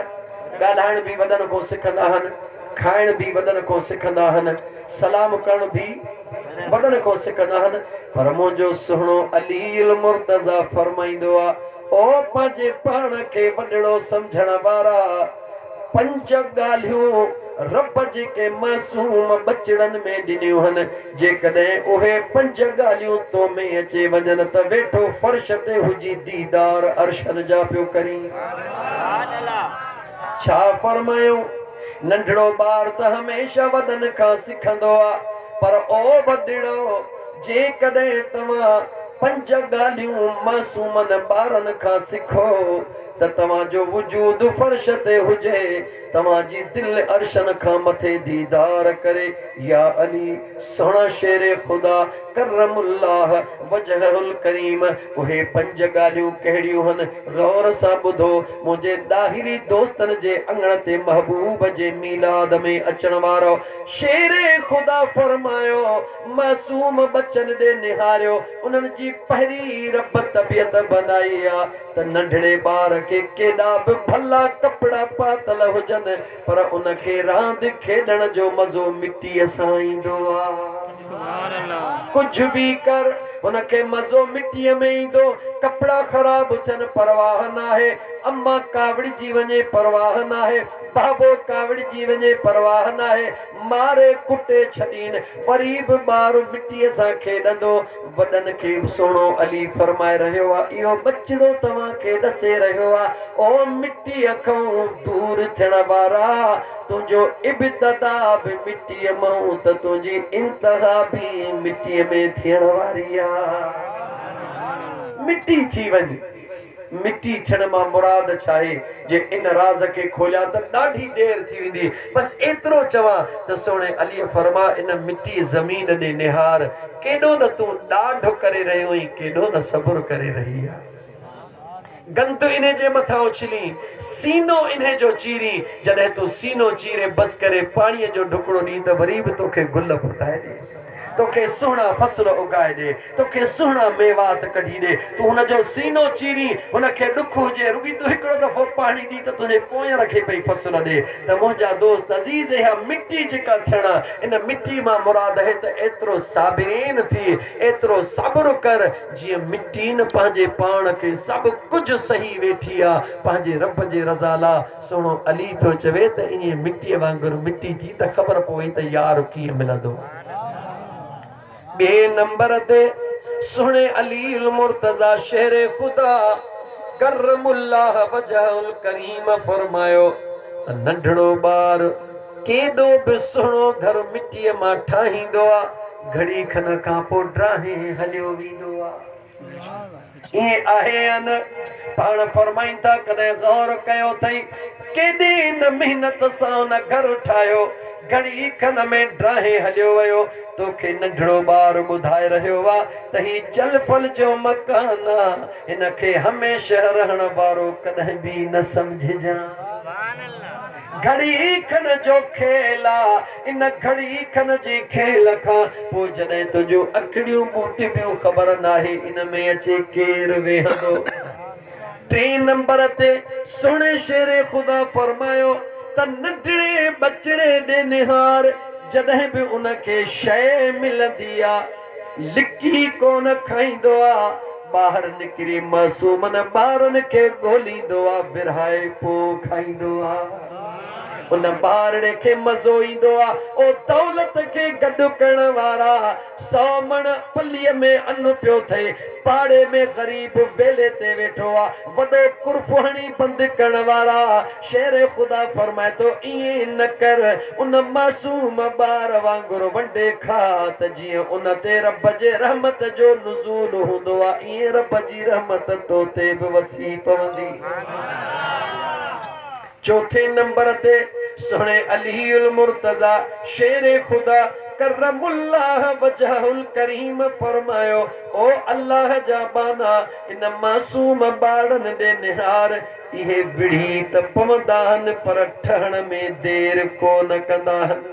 ॻाल्हाइण बि वॾनि खां सिखंदा आहिनि, खाइण बि वॾनि खां सिखंदा आहिनि, सलाम करण बि वॾनि खां सिखंदा आहिनि। पर मुंहिंजो सुहिणो अलीउल मुर्तज़ा फरमाईंदो आहे, ओ पंहिंजे पाण खे वॾड़ो सम्झण वारा, पंज ॻाल्हियूं रब जेके मासूम बचड़नि में ॾिनियूं आहिनि, जेकॾहिं उहे पंज ॻाल्हियूं तो में अचे वञनि त वेठो फर्श ते हुजी दीदार अर्शन जा पियो करी। छा फरमायूं? नंढड़ो ॿार त हमेशह वॾनि खां सिखंदो आहे, पर ओ वॾड़ो, जेकॾहिं तव्हां पंज ॻाल्हियूं मासूमनि ॿारनि खां सिखो त तव्हांजो वजूद फर्श ते हुजे, तव्हांजी दिलि अर्शन खां मथे दीदार करे। या अली सोना शेर ख़ुदा करमुल्लाह वजहुल करीम, उहे पंज ॻाल्हियूं कहिड़ियूं आहिनि? गौर सां ॿुधो। मुंहिंजे ॾाहिरी दोस्तनि जे अंगण ते महबूब जे मीलाद में अचण वारो शेर ख़ुदा फरमायो, मासूम बचनि ॾे निहारियो, उन्हनि जी पहिरीं रब तबियत बनाई आहे त नंढड़े ॿार खे केॾा बि भला कपिड़ा पातल हुजनि, पर उनखे रांदि खेॾण जो मज़ो मिटीअ सां ईंदो आहे। कुझु बि कर, उनखे मज़ो मिटीअ में ईंदो। कपिड़ा ख़राब थियनि परवाह न आहे, अम्मा कावड़जी वञे परवाह न आहे, बाबो कावड़जी वञे परवाह न आहे, मारे कुटे छॾीनि, वरी बि ॿार मिटीअ सां खेॾंदो। वॾनि खे सुहिणो अली फरमाए रहियो आहे, इहो बचड़ो तव्हांखे ॾसे रहियो आहे, ओ मिटीअ खां दूर थियण वारा, तुंहिंजो इब्तिदा बि मिटीअ मां त तुंहिंजी इंतहा बि मिटीअ में थियण वारी आहे। मिटी थी वञे। मिटी थियण मां मुराद छा आहे? जे इन राज़ खे खोलिया त ॾाढी देरि थी वेंदी। बसि एतिरो चवां त सोणे अलीअ फरमा, इन मिटी ज़मीन ॾे निहार, केॾो न तूं ॾाढो करे रहियो आहीं, केॾो न सब्र करे रही आहे। गंद इन्हे जे मथां उछली, सीनो इन्हे जो चीरी, जॾहिं तूं सीनो चीरे बसि करे पाणीअ जो ढुकड़ो ॾी त वरी बि तोखे गुल फुटाए ॾे, तोखे सुहिणा फसल उगाए ॾे, तोखे सुहिणा मेवात कढी ॾे। तूं हुनजो सीनो चीरी, हुनखे ॾुख हुजे, रुॻी तूं हिकिड़ो दफ़ो पाणी ॾी त तुंहिंजे पोयां रखे पई फसल ॾे। त मुंहिंजा दोस्त अज़ीज़, इहा मिटी जेका थियणा, इन मिटी मां मुराद आहे त एतिरो साबिरीन थी, एतिरो सब्र कर, जीअं मिटी न पंहिंजे पाण खे सभु कुझु सही वेठी आहे पंहिंजे रब जे रज़ा लाइ। सुहिणो अली थो चवे त ईअं मिटीअ वांगुरु मिटी थी त ख़बर पवे त यार कीअं मिलंदो। ॿिए नंबर ते सुने अली मुर्तजा शेर खुदा करमुल्लाह वजहुल करीम फरमायो नंढड़ो ॿार केॾो बि सुहिणो घर मिटीअ मां ठाहींदो आहे घड़ी खन खां पोइ ड्राहे हलियो वेंदो आहे ईअं आहे या न पाण फरमाइनि था कॾहिं गौर कयो अथई केॾी न महिनत सां उन घर ठाहियो घड़ी खन में ड्राहे हलियो वियो तोखे नंढड़ो ॿार ॿुधाए रहियो आहे त ही चल फल जो मकान आहे हिनखे हमेशह रहण वारो कॾहिं बि न सम्झजां घड़ी खन जो खेल आहे इन घड़ी खन जे खेल खां पोइ जॾहिं तुंहिंजो अखड़ियूं ॿूटियूं ख़बर नाहे इन में अचे केरु वेहंदो 3 नंबर ते सुणे शेरे ख़ुदा फरमायो त नंढड़े बचड़े ॾे निहार जॾहिं बि उनखे शइ मिलंदी आहे लिकी कोन खाईंदो आहे ॿाहिरि निकिरी मासूमनि ॿारनि खे ॻोल्हींदो आहे विरहाए पोइ खाईंदो आहे उन ॿारड़े खे मज़ो ईंदो आहे ओ दौलत खे गॾु करण वारा 100 मण पलीअ में अन्न पियो थिए पाड़े में ग़रीब बेले ते वेठो आहे वॾो कुर्फ़ हणी बंदि करण वारा शेर ख़ुदा फरमाए थो ईअं न कर उन मासूम ॿार वांगुरु वंडे खा त जीअं उन ते रब जे रहमत जो नुज़ूल हूंदो आहे ईअं रब जी रहमत तो ते बि वसी पवंदी 4 नंबर ते सुने अली मुर्तजा शेरे ख़ुदा करमुल्लाह वजहुल करीम फरमायो ओ अल्लाह जा बाना इन मासूम ॿारनि ॾे निहार इहे विढ़ी त पवंदा आहिनि पर ठहण में देर कोन कंदा आहिनि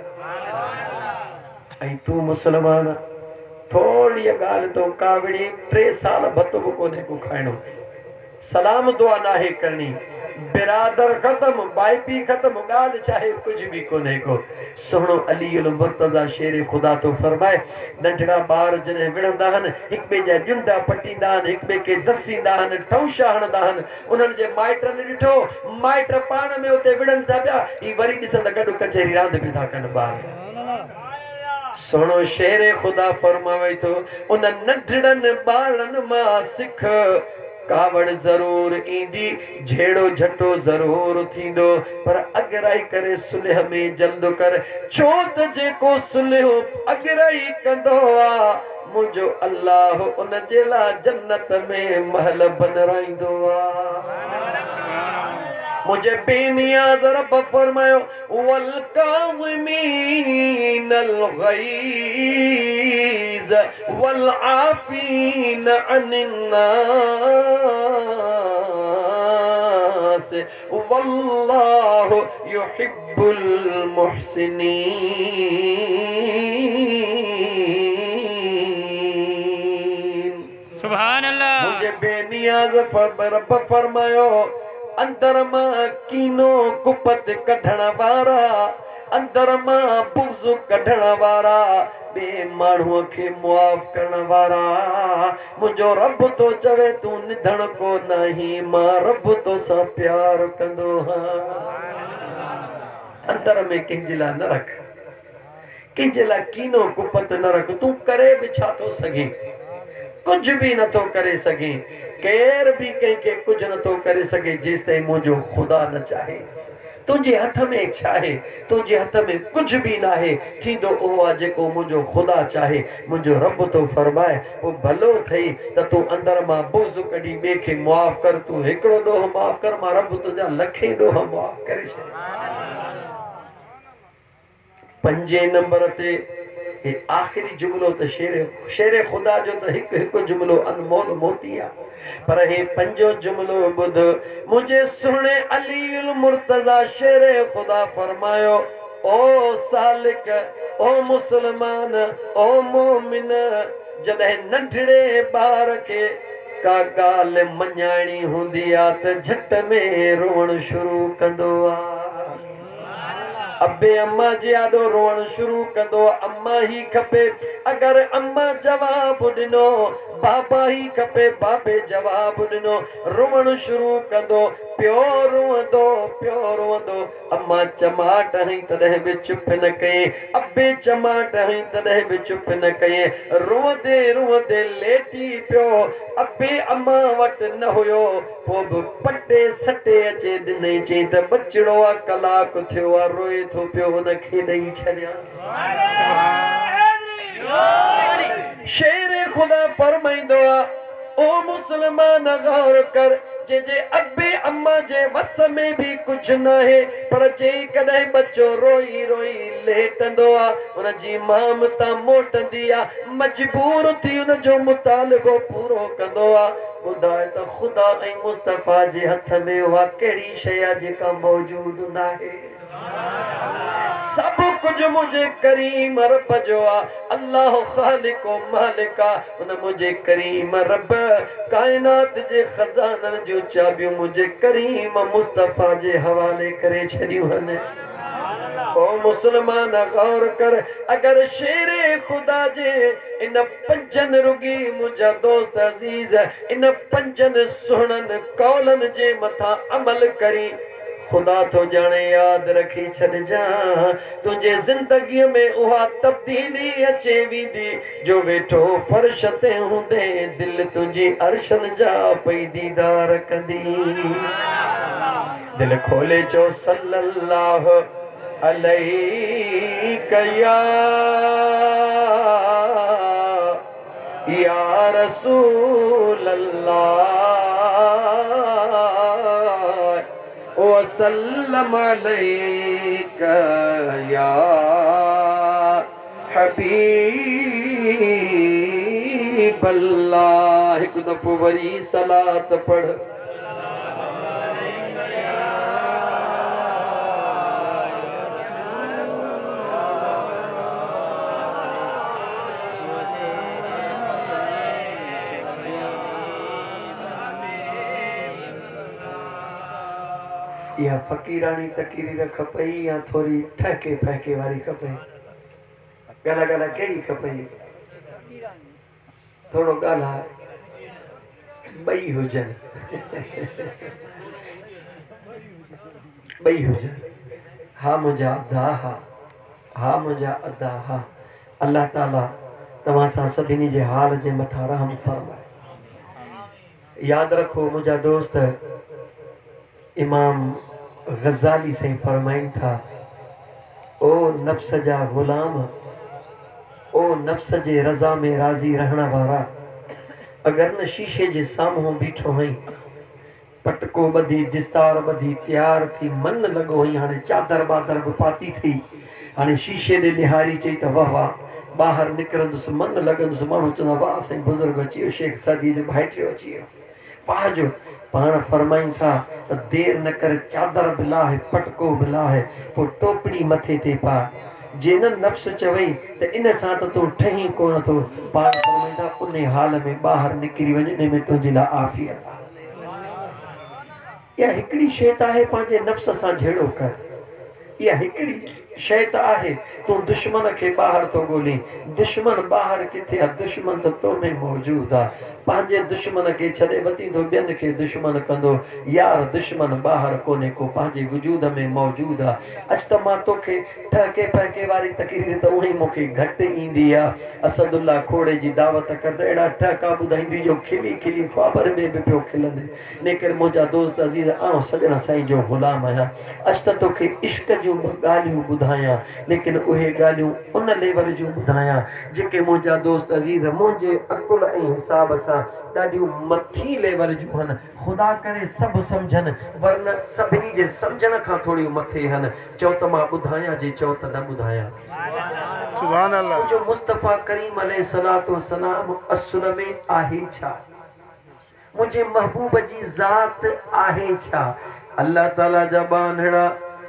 ऐं तूं मुसलमान थोड़ी ॻाल्हि तो कावड़ी 3 साल भत बि कोन्हे को खाइणो सलाम दुआ नाहे करणी बिरादर खत्म भाई पी खत्म ॻाल्हि चाहे कुझु बि कोन्हे को सुहिणो अली मुर्तज़ा शेर ख़ुदा तो फरमाए नंढड़ा ॿार जॾहिं विढ़ंदा आहिनि हिक ॿिए जा जुंडा पटींदा आहिनि हिक ॿिए खे दसींदा आहिनि ठौंशा हणंदा आहिनि उन्हनि जे माइटनि ॾिठो माइट पाण में उते विढ़नि था पिया ही वरी ॾिसंदा गॾु कचहरी रांदि बि था कनि ॿार सुहिणो शेर ख़ुदा फरमावे थो उन नंढड़नि ॿारनि मां सिख कावड़ जरूर ईंदी झेड़ो झटो जरूर थींदो पर अगराई करे सुलह में जल्द कर छो त जेको सुलह अगराई कंदो आ मुंहिंजो अल्लाह उन जे लाइ जन्नत में महल बनराईंदो आ मुझे बेनियाज़ रब फरमायो वल काज़िमीन अल गईज़ वल आफीन अनिन नास वल्लाहु युहिब्बुल मुहसिनीन सुभान अल्लाह मुझे बेनियाज़ रब फरमायो अंदर मां कीनो कुपत कढण वारा अंदर मां बुग़्ज़ कढण वारा बे माण्हूअ खे मुआफ़ करण वारा मुंहिंजो रब तो चवे तूं निधण को नहीं मां रब तो सां प्यार कंदो हां अंदर में कंहिंजे लाइ न रख कंहिंजे लाइ कीनो कुपत न रख तूं करे बि छा थो सघे कुछ भी न तो करे सके केर भी कंहिंखे कुछ न तो करे सके जेसिताईं मुंहिंजो खुदा न चाहे तुंहिंजे हथ में छा आहे तुंहिंजे हथ में कुछ भी न आहे थींदो उहो आहे जेको मुंहिंजो खुदा चाहे मुंहिंजो रब तो फरमाए पोइ भलो अथई त तूं अंदर मां बुग़्ज़ कढी ॿिए खे मुआफ़ कर तूं हिकिड़ो ॾोह माफ़ कर मां रब तुंहिंजा लखे ॾोह मुआफ़ करे छॾ 5 नंबर ते आखिरी जुमलो तो शेर खुदा जो तो एक जुमलो अनमोल मोती है पर हे 5 जुमलो बुध मुझे सुने अली मुर्तजा शेर खुदा फरमायो ओ सालिक ओ मुसलमान ओ मोमिन जॾहिं नंढड़े ॿार खे का ॻाल्हि मञाइणी हूंदी आहे त झट में रोअण शुरू कंदो आहे अबे अम्मा जी आॾो रोअण शुरू कंदो अम्मा ही खपे अगर अम्मा जवाब ॾिनो बाबा ही खपे बाबे जवाब ॾिनो रोअण शुरू कंदो प्यो रोंदो अम्मा चमाट हई तॾहिं बि चुप न कई अबे चमाट हई तॾहिं बि चुप न कई रोंदे रोंदे लेटी पियो अबे अम्मा वटि न हुयो पोइ बि पटे सटे अचे ॾिनई चई त बचिड़ो आहे कलाक थियो आहे रोए थो पियो हुनखे ॾेई छॾियां शेर ख़ुदा फरमाईंदो आहे ओ मुसलमान गौर कर जे अबे अम्मा जे वस में भी कुछ न है पर जे कॾहिं बच्चो रोई रोई लेटंदो आ उन जी ममता मोटंदी आ मजबूर थी उन जो मुतालिबो पूरो कंदो आ ॿुधाए त ख़ुदा ऐं मुस्तफ़ा जे हथ में उहा कहिड़ी शइ आहे जेका मौजूद न आहे सब कुछ मुझे करीम रब जो आ अल्लाह खालिक ओ मालिक आ उन मुझे करीम रब कायनात जे खजानन जो चाबियूं मुझे करीम मुस्तफ़ा जे हवाले करे छॾियूं आहिनि ओ मुसलमान गौर कर अगर शेरे खुदा जे इन पंजन रुगी मुझा दोस्त अजीज इन पंजन सुहणन कौलन जे मथा अमल करी खुदा तो जाने याद रखी छॾजा तुझे जिंदगी में उहा तब्दीली अचे वीदी जो वेठो फर्श ते हूंदे दिल तुझी अर्शन जा पई दीदार कंदी दिल खोले चो सल्लल्लाहु अलैहि या रसूल अल्लाह वसल्लम अलैका या हबीब अल्लाह हिकु दफ़ो वरी सलात पढ़ या फ़कीरानी तकरीर खपई या थोड़ी ठहके फहके वारी खपई गला गला कहिड़ी खपई थोड़ो ॻाल्हा ॿई हुजनि ॿई हुजनि हा मुंहिंजा अदा हा मुंहिंजा अदा हा अल्लाह ताला तव्हां सां सभिनी जे हाल जे मथां रहम फरमाए यादि रखो मुंहिंजा दोस्त इमाम गज़ाली से फरमाइन था ओ नफ्स जा गुलाम ओ नफ्स जे रज़ा में राज़ी रहना वारा अगर न शीशे जे साम्हूं बीठो हई पटको ॿधी दिस्तार ॿधी तैयार थी मन लॻो हई हाणे चादर बादर बि पाती थी हाणे शीशे ॾे निहारी चई त वाह वाह ॿाहिरि निकिरंदुसि मन लॻंदुसि माण्हू चवंदा वाह साईं बुज़ुर्ग अची वियो शेख सदी जो भाइटियो अची वियो पाजो पाण फरमाइन था त देर न कर चादर बि लाहे पटको बि लाहे पोइ टोपड़ी मथे ते पा जे न नफ़्स चवई त इन सां त तूं ठही कोन थो पाण फरमाइन था उन हाल में ॿाहिरि निकिरी वञ इन में तुंहिंजे लाइ आफ़ियत इहा हिकिड़ी शइ त आहे पंहिंजे नफ़्स सां जहिड़ो कर इहा हिकिड़ी शइ त आहे तूं दुश्मन खे ॿाहिरि थो ॻोल्हीं दुश्मन ॿाहिरि किथे आहे दुश्मन त तो में मौजूदु आहे पंहिंजे दुश्मन खे छॾे वतींदो ॿियनि खे दुश्मन कंदो यार दुश्मन ॿाहिरि कोन्हे को पंहिंजे वजूद में मौजूदु आहे अॼु त मां तोखे ठहके फहके वारी तकरीर त उहे मूंखे घटि ईंदी आहे असदुल्ला खोड़े जी दावत कर त अहिड़ा ठहका ॿुधाईंदी जो खिली खिली ख्वाबर में बि पियो खिलंदे लेकिन मुंहिंजा दोस्त अज़ीज़ आउं सॼण साईं जो ग़ुलाम आहियां अॼु त तोखे इश्क जूं ॻाल्हियूं ॿुधायां लेकिन उहे ॻाल्हियूं उन लेवल जूं ॿुधायां जेके मुंहिंजा दोस्त अज़ीज़ मुंहिंजे अकुल ऐं हिसाब सां ॾाढियूं मथी लेवल जूं आहिनि ख़ुदा करे सभु सम्झनि वरन सभिनी जे सम्झण खां थोड़ियूं मथे आहिनि चओ त मां ॿुधायां जे चओ त न ॿुधायां सुभान अल्लाह जो मुस्तफ़ा करीम अलैहिस्सलातु वस्सलाम असुल में आहे छा मुंहिंजे महबूब जी ज़ात आहे छा अल्लाह ताला जा बांधड़ा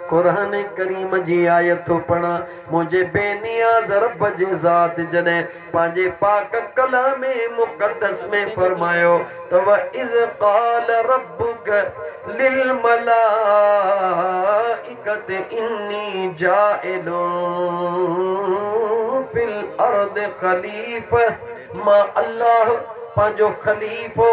कुरान करीम जी आयत पढ़ा मुझे बेनियाज़ रब जे ज़ात जने पांजे पाक कलाम मुक़द्दस में फरमायो तो व इज़ क़ाल रब्बुक लिल मलाइकत इन्नी जाइलुन फिल अर्द खलीफा मां अल्लाह पांजो खलीफो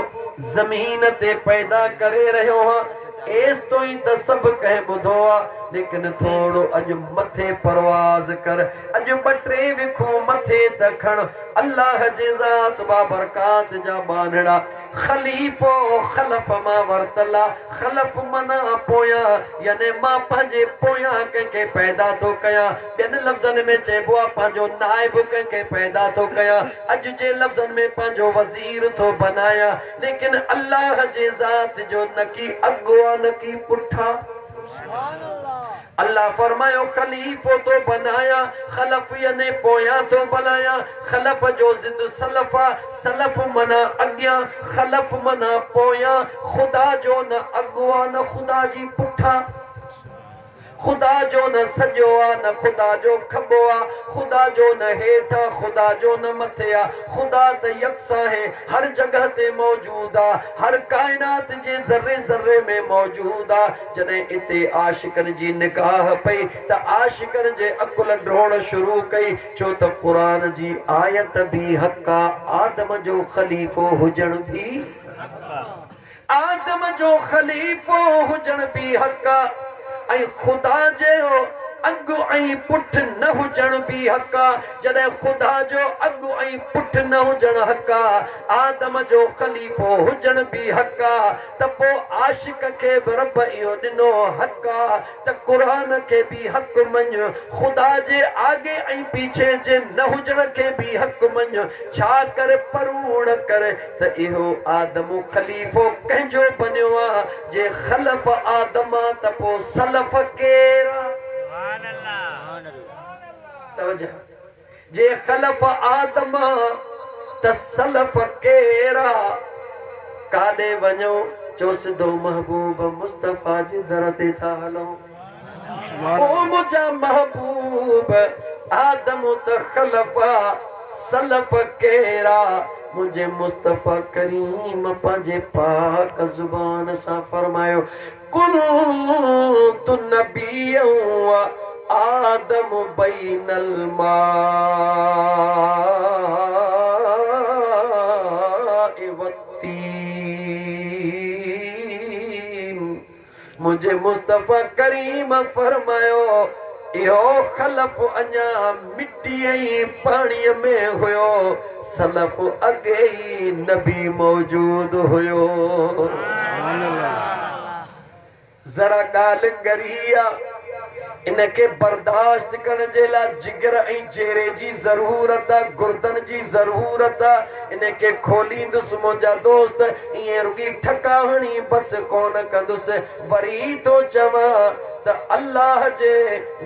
ज़मीन ते पैदा करे रहियो हां एस तो ही त सब कह बुधो आ लेकिन थोड़ो अज मथे परवाज कर अज बटरे विखो मथे तखण अल्लाह जे ज़ात बाबरकात जा बानड़ा खलीफो खलफ मा वरतला खलफ मना पोया यानी मां पंहिंजे पोया कंहिंखे पैदा थो कया ॿियनि लफ़्ज़नि में चइबो आहे पंहिंजो नाइब कंहिंखे पैदा थो कया अॼु जे लफ़्ज़नि में पंहिंजो वज़ीर थो बनाया लेकिन अल्लाह जे ज़ात जो न की अॻु आहे न की पुठा अल्लाह फरमायो खलीफो तो बनाया खलफ याने पोया तो बनाया खलफ जो जिद सलफा सलफ मना अग्या खलफ मना पोया खुदा जो न अगवा न खुदा जी पुठा खुदा जो न सजो आ न खुदा जो खबो आ खुदा जो न हेठा खुदा जो न मथे आ खुदा त यकसा है हर जगह ते मौजूद आ हर कायनात जे ज़र्रे ज़र्रे में मौजूद आ जने इते आशिकन जी निगाह पई त आशिकन जे अकुल ढोण शुरू कई छो त कुरान जी आयत भी हक्का आदम जो खलीफो हुजण भी आदम जो खलीफो हुजण भी हक्का ऐं खुदा जो अगु ऐं पुठ न हुजण भी हक्का जॾहिं खुदा जो अगु ऐं पुठ न हुजण हक्का आदम जो खलीफो हुजण भी हक्का त पोइ आशिक खे बि रब इहो ॾिनो हक्का त क़ुरान खे भी हक़ मञ खुदा जे आगे ऐं पीछे जे न हुजण खे भी हक़ मञ छा करे परूण करे त इहो आदम खलीफो कंहिंजो बनियो आहे जे खलफ आदम त पोइ सलफ केरु जे खलफ आदम त सलफ केरा काॾे वञो चो सिधो महबूब मुस्तफा जे दर ते था हलो ओ मुंहिंजा महबूब आदम त खलफ सलफ केरा मुझे मुस्तफा करीम पंहिंजे पाक ज़ुबान सां फरमायो कुन्तु नबिय्यन आदम बैनल माइ वत्तीन मुझे मुस्तफा करीम फरमायो इहो खलफ अञा मिट्टी ऐं पाणीअ में हुयो सलफ अॻे ई नबी मौजूद हुयो ज़रा ॻाल्हि गरी आहे इनके बर्दाश्त करण जे लाइ जिगर ऐं चेहरे जी ज़रूरत आहे गुर्दन जी ज़रूरत आहे इनके खोलींदुसि मुंहिंजा दोस्त ईअं रुगी ठका हणी बसि कोन कंदुसि वरी थो चवां त अल्लाह जे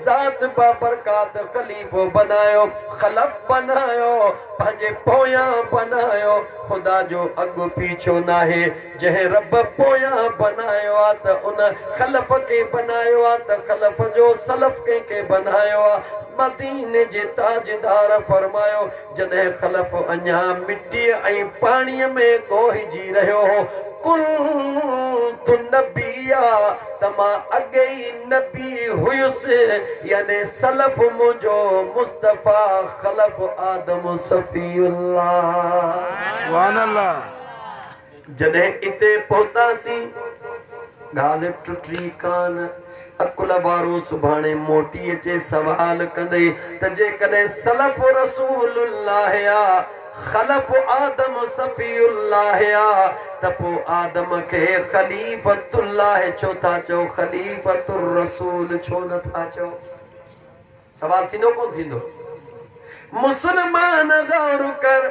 ज़ात बाबरकात खलीफ़ो बनायो खलफ बनायो पंहिंजे पोयां बनायो खुदा जो अॻु पीछो नाहे जंहिं रब पोयां बनायो आहे त उन खलफ खे बनायो आहे त खलफ जो सलफ कंहिंखे बनायो आहे मदीने जे ताजदार फरमायो जॾहिं खलफ अञा मिटीअ ऐं पाणीअ में ॻोहिजी रहियो हो कुन्तु नबिया त मां अॻे ई नबी हुयुसि याने सलफ मुंहिंजो मुस्तफा खलफ आदम सफ़ीउल्लाह सुभान अल्लाह जॾहिं इते पहुतासीं ॻाल्हि टुटी कान अकुल वारो सुभाणे मोटी अचे सवाल कंदे त जेकॾहिं सलफ रसूलुल्लाह खलफ आदम सफ़ीउल्लाह त पोइ आदम खे खलीफतुल्लाह छो था चओ खलीफतुर रसूल छो नथा चओ सवाल थींदो कोन थींदो मुस्लमान गौर कर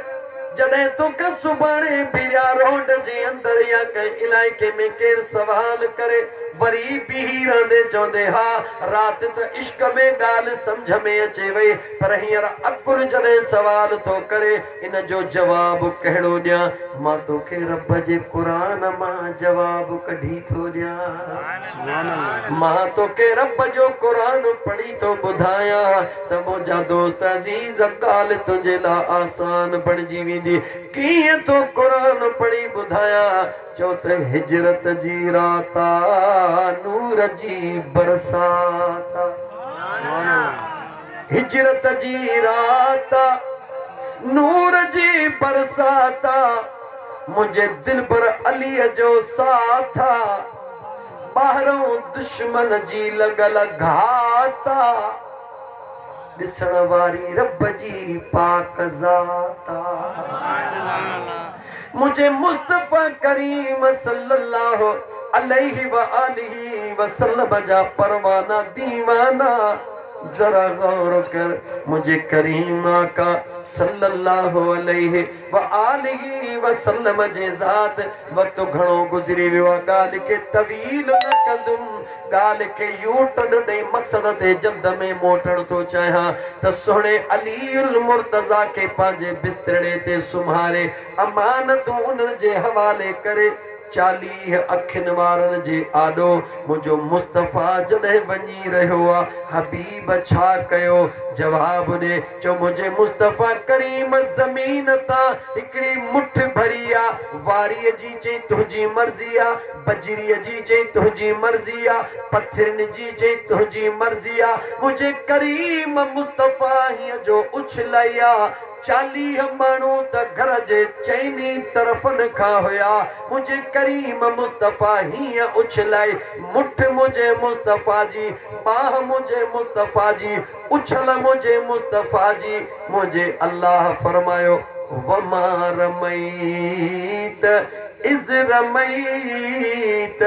जॾहिं तोखे सुभाणे ॿिया रोड जे अंदरि या कंहिं इलाइक़े में केरु सवाल करे वरी बीही रहंदे चवंदे हा राति त इश्क में ॻाल्हि सम्झ में अचे वई पर हींअर अकुल जॾहिं सवाल थो करे इन जो जवाब कहिड़ो ॾियां मां तोखे रब जे क़ुरान मां जवाब कढी थो ॾियां मां तोखे रब जो क़ुरान पढ़ी थो ॿुधायां त मुंहिंजा दोस्त अज़ीज़ ॻाल्हि तुंहिंजे लाइ आसान बणिजी वेंदी कीअं तो क़ुरान पढ़ी ॿुधायां चओ त हिजरत जी रात नूर जी बरसात हिजरत जी रात नूर जी बरसात मुझे दिल पर अली जो साथ ॿाहिरों दुश्मन जी लॻल घाता ॾिसण वारी रब जी पाक ज़ाता मुझे मुस्तफ़ा करीम सल्लल्लाहु अलैहि व आलिहि वसल्लम जा परवाना दीवाना जरा गौर कर मुझे करीम आका सल्लल्लाहु अलैहि व आलिहि वसल्लम जे ज़ात वक्त घणो गुज़री वियो आहे ॻाल्हि खे तवील न कंदुमि ॻाल्हि खे यूटर्न ॾेई मक़सद ते जल्द में मोटण थो चाहियां त सुहिणे अलीउल मुर्तज़ा खे पंहिंजे बिस्तरे ते सुम्हारे अमानतूं उन्हनि जे हवाले करे 40 अखियुनि वारनि जे आॾो मुंहिंजो मुस्तफ़ा जॾहिं वञी रहियो आहे हबीब छा कयो जवाब ॾे चओ मुंहिंजे मुस्तफ़ा करीम ज़मीन तां हिकिड़ी मुठ भरी आहे वारीअ जी चई तुंहिंजी मर्ज़ी आहे बजरीअ जी चई तुंहिंजी मर्ज़ी आहे पथरनि जी चई तुंहिंजी मर्ज़ी आहे मुंहिंजे करीम मुस्तफ़ा हीअं जो उछलाई आहे 40 माण्हू त घर जे चइनी तरफ़नि खां हुया मुंहिंजे करीम मुस्तफ़ा हीअं उछलाई मुठ मुंहिंजे मुस्तफ़ा जी बाह मुंहिंजे मुस्तफ़ा जी उछल मुंहिंजे मुस्तफ़ा जी मुंहिंजे अल्लाह फरमायो वमा रमईत इज़ रमईत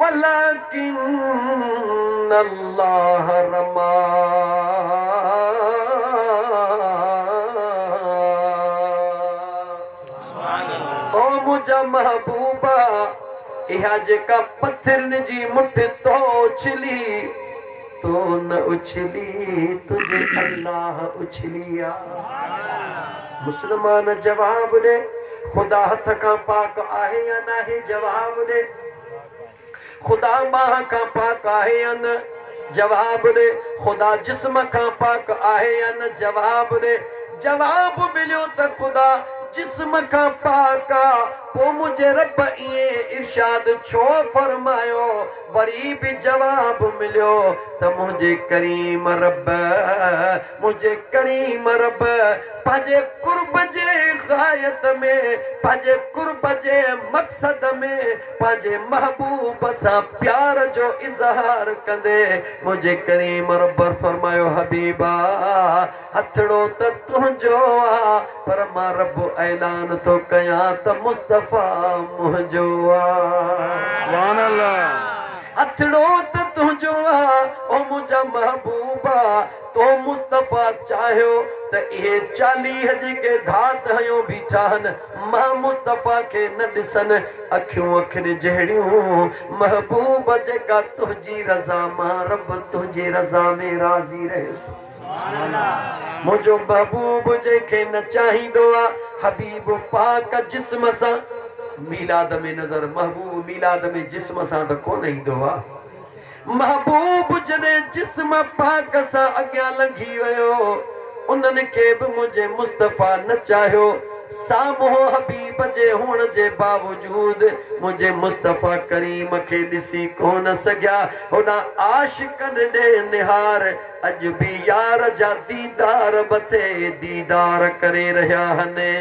वलकिन अल्लाह रमा मुझा महबूबा इहा जेका पत्थरनि जी मुठ तो उछली तो न उछली तुझे अल्लाह उछली मुसलमान जवाब दे खुदा हथ खां पाक आहे या नाहे जवाब दे खुदा बाह खां पाक आहे या न जवाब दे खुदा जिस्म खां पाक आहे या न जवाब दे जवाब मिलियो त खुदा जिस्म का पाका पो मुझे रब इए इरशाद छो फरमायो वरी भी जवाब मिलियो त मुझे करीम रब पंहिंजे कुर्ब जे गायत में पंहिंजे कुर्ब जे मक़सद में पंहिंजे महबूब सां प्यार जो इज़हार कंदे मुझे करीम रब फरमायो हबीबा हथड़ो त तुंहिंजो आ पर मां रब ऐलान तो कयां त मुस्तफ़ा मुंहिंजो सुभान अल्लाह हथड़ो त तुंहिंजो आ ओ मुंहिंजा महबूबा तो मुस्तफ़ा चाहियो त इहे 40 जेके घात हयो बीठा आहिनि मां मुस्तफ़ा खे न ॾिसनि अखियूं अखियुनि जहिड़ियूं महबूब जेका तुंहिंजी रज़ा मां रब तुंहिंजी रज़ा में राज़ी रहियुसि मुझो महबूब जेके न चाहींदो आहे हबीब पाक जिस्म सां मीलाद में नज़र महबूब मीलाद में जिस्म सां त कोन ईंदो आहे महबूब जॾहिं जिस्म पाक सां अॻियां लंघी वियो उन्हनि खे बि मुंहिंजे मुस्तफ़ा न चाहियो साम्हूं हबीब जे हुअण जे बावजूद मुंहिंजे मुस्तफ़ा करीम खे ॾिसी कोन सघिया होॾां आशिक़नि ॾे निहार अॼु बि यार जा दीदार बथे दीदार करे रहिया आहिनि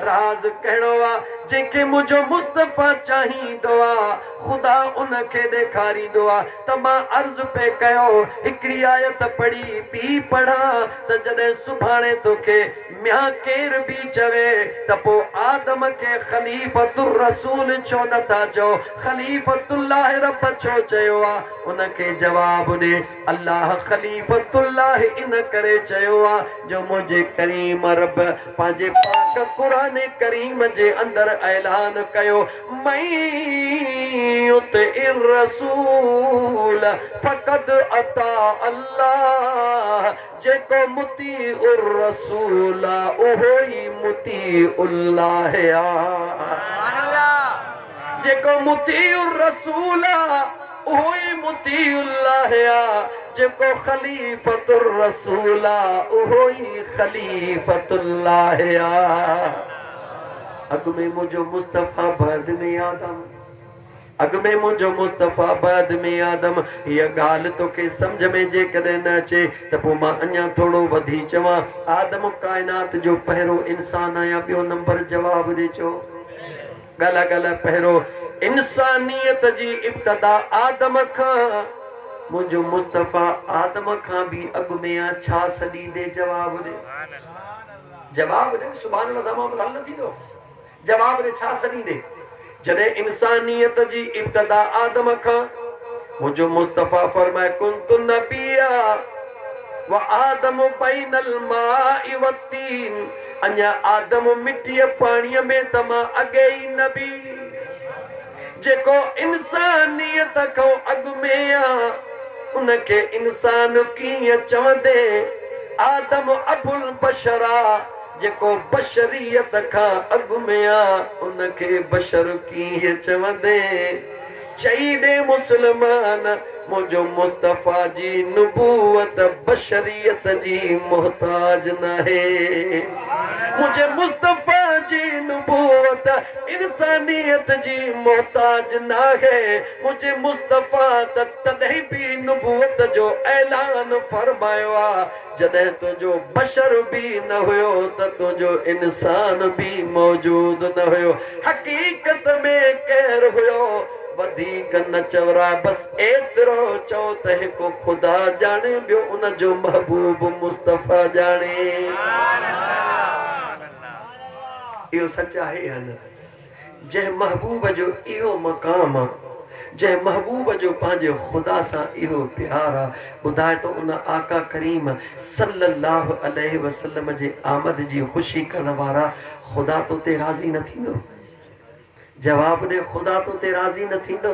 राज़ कहिड़ो आहे जेके मुंहिंजो मुस्तफ़ा चाहींदो आहे खुदा उनखे ॾेखारींदो आहे त मां अर्ज़ पे कयो हिकिड़ी आयत पढ़ी ॿी पढ़ां त जॾहिं सुभाणे तोखे म्या केर बि चवे त पोइ आदम खे ख़लीफ़तुर रसूल छो नथा चओ ख़लीफ़तुल्लाह रब छो चयो आहे उनखे जवाब ॾे अल्लाह ख़लीफ़तुल्लाह इन करे चयो आहे जो मुंहिंजे करीम रब पंहिंजे पाक क़ुरान करीम जे अंदरि ऐलान कयो युतिइर रसूल फ़क़द अता अल्लाह जेको मुतीउर रसूल उहो ई मुतीउल्लाह जेको मुतीउर रसूल उहो ई मुतीउल्लाह जेको ख़लीफ़तुर रसूल उहो ई ख़लीफ़तुल्लाह अॻु में मुंहिंजो मुस्तफ़ा बाद में आदम अॻु में मुंहिंजो मुस्तफ़ा बाद में आदम हीअ ॻाल्हि तोखे सम्झ में जेकॾहिं न अचे त पोइ मां अञा थोरो वधी चवां आदम काइनात जो पहिरियों इंसान आहियां ॿियो नंबर जवाब ॾे चओ ॻाल्हि पहिरियों इंसानियत जी इब्तदा आदम खां मुझो मुस्तफा आदम खां भी अग में आ छा सदी दे जवाब दे सुभान अल्लाह सां मामलो हल न थींदो जवाब दे छा सदी दे जॾहिं इंसानियत जी इब्तदा आदम खां मुझो मुस्तफा फरमाए कुंतु नबिया व आदम बैनल माइ व तीन अञा आदम मिट्टीअ पाणीअ में तमा अॻे ई नबी जेको इंसानियत खां अॻु में आ उनखे इंसान कीअं चवंदे आदम अबुल बशरा जेको बशरियत खां अॻु में आ उनखे बशर कीअं चवंदे चई ॾे मुस्लमान मुझो मुस्तफा जी नबूवत बशरियत जी मोहताज नाहे मुझे मुस्तफा जी नबूवत इंसानियत जी मोहताज नाहे मुझे मुस्तफा तॾहिं भी नबूवत जो ऐलान फरमायो आ जॾहिं तुंहिंजो बशर भी न हुयो त तुंहिंजो इंसान भी मौजूद न हुयो हकीकत में केर हुयो वधीक न चवरा बस एतिरो चओ त हिकु ख़ुदा ॼाणे ॿियो उन जो महबूब मुस्तफा ॼाणे इहो सच आहे या न जंहिं महबूब जो इहो मक़ाम आहे जंहिं महबूब जो पंहिंजे ख़ुदा सां इहो प्यार आहे ॿुधाए त उन आका करीम सल्लल्लाहु अलैहि वसल्लम जे आमद जी ख़ुशी करण वारा ख़ुदा तो ते राज़ी न थींदो जवाब दे खुदा तो ते राज़ी न थींदो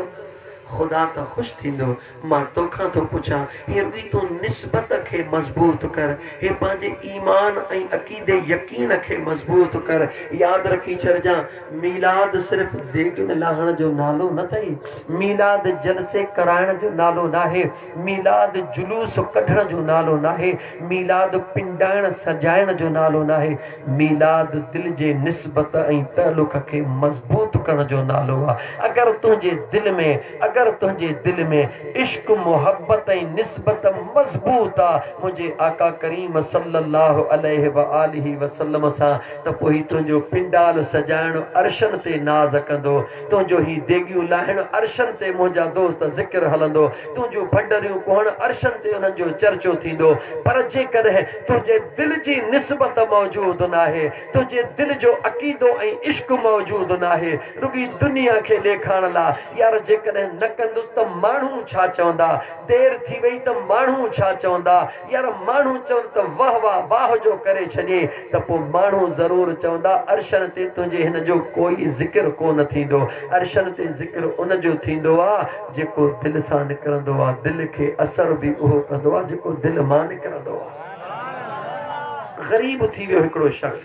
खुदा तो खुश थींदो मां तोखां तो पुछां हे रुई तूं निस्बत खे मज़बूत कर हे पंहिंजे ईमान ऐं अक़ीदे यकीन खे मज़बूत कर यादि रखी छॾिजां मीलाद सिर्फ़ देगिन लाहण जो नालो न अथई मीलाद जलसे कराइण जो नालो नाहे मीलाद जुलूस कढण जो नालो नाहे मीलाद पिंडाइण सजाइण जो नालो नाहे मीलाद दिल जे निस्बत ऐं तालुक़ खे मज़बूत करण जो नालो आहे अगरि तुंहिंजे दिल में इश्क मोहब्बत ऐं निस्बत मज़बूत आहे मुंहिंजे आका करीम सल्लल्लाहु अलैहि व आलिहि वसल्लम सां त पोइ तुंहिंजो पिंडाल सजाइण अर्शन ते नाज़ कंदो तुंहिंजो ही देगियूं लाहिण अर्शन ते मुंहिंजा दोस्त ज़िक्र हलंदो तुंहिंजो भंडरियूं कोहण अर्शन ते उन्हनि जो चर्चो थींदो पर जेकॾहिं तुंहिंजे दिल जी निस्बत मौजूद नाहे तुंहिंजे दिल जो अक़ीदो ऐं इश्क मौजूद नाहे रुॻी दुनिया खे ॾेखारण लाइ यार जेकॾहिं न कंदुसि त माण्हू छा चवंदा देर थी वई त माण्हू छा चवंदा यार माण्हू चवनि त वाह वाह वाह जो करे छॾे त पोइ माण्हू ज़रूरु चवंदा अर्शन ते तुंहिंजे हिन जो कोई ज़िक्र कोन थींदो अर्शन ते ज़िक्र उन जो थींदो आहे जेको दिलि सां निकिरंदो आहे दिलि खे असर बि उहो कंदो आहे जेको दिलि मां निकिरंदो आहे ग़रीब थी वियो हिकिड़ो शख़्स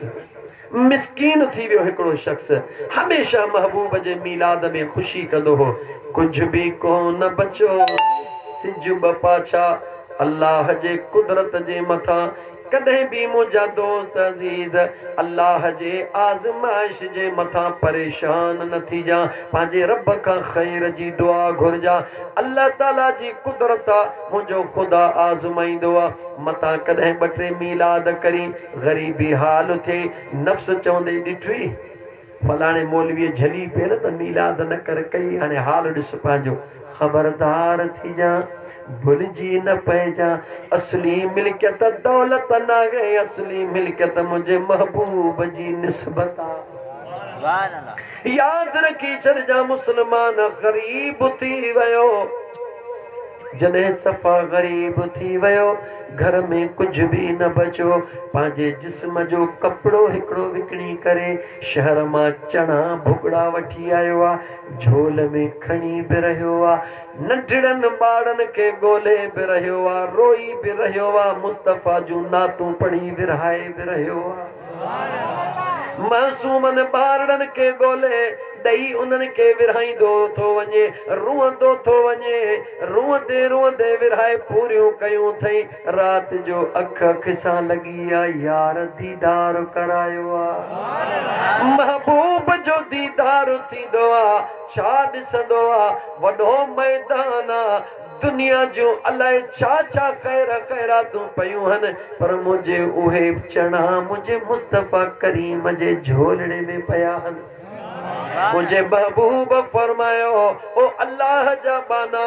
मिस्कीन थी वियो हिकिड़ो शख़्स हमेशह महबूब जे मीलाद में ख़ुशी कंदो हो कुझु बि कोन बचो सिज पाछा अल्लाह जे कुदरत जे मथां कॾहिं बि मुंहिंजा दोस्त अज़ीज़ अल्लाह जे आज़माइश जे मथां परेशान न थी जा पंहिंजे रब खां ख़ैर जी दुआ घुरजा अल्लाह ताला जी कुदरत मुंहिंजो ख़ुदा आज़माईंदो आहे मथां कॾहिं ॿ टे मीलाद करी ग़रीबी हाल थिए नफ़्स चवंदे ॾिठी फलाणे मौलवीअ झली पिए न त मीलाद न कर कई हाणे हाल ॾिस पंहिंजो ख़बरदार थी जा भुलिजी न पइजा असली मिल्कियत दौलत न आहे असली मिल्कियत मुंहिंजे महबूब जी निस्बत आहे यादि रखी छॾिजां मुस्लमान ग़रीब थी वियो जॾहिं सफ़ा ग़रीब थी वियो घर में कुझु बि न बचो पंहिंजे जिस्म जो कपिड़ो हिकिड़ो विकिणी करे शहर मां चणा भुॻड़ा वठी आयो आहे झोल में खणी बि रहियो आहे नंढड़नि ॿारनि खे ॻोल्हे बि रहियो आहे रोई बि रहियो आहे मुस्तफ़ा जूं नातूं पढ़ी विरहाए बि रहियो आहे मासूमनि ॿारनि खे ॻोल्हे ॾेई उन्हनि खे विरहाईंदो थो वञे रुअंदो थो वञे रुअंदे रुअंदे विरहाए पूरियूं कयूं अथई राति जो अख सां लॻी आहे यार दीदार करायो आहे महबूब जो दीदार थींदो आहे छा ॾिसंदो आहे वॾो मैदान आहे दुनिया जूं अलाए छा छा ख़ैरातूं पयूं आहिनि पर मुंहिंजे उहे चणा मुंहिंजे मुस्तफ़ा करीम जे झोलड़े में पिया आहिनि मुझे महबूब फरमायो ओ अल्लाह जा बाना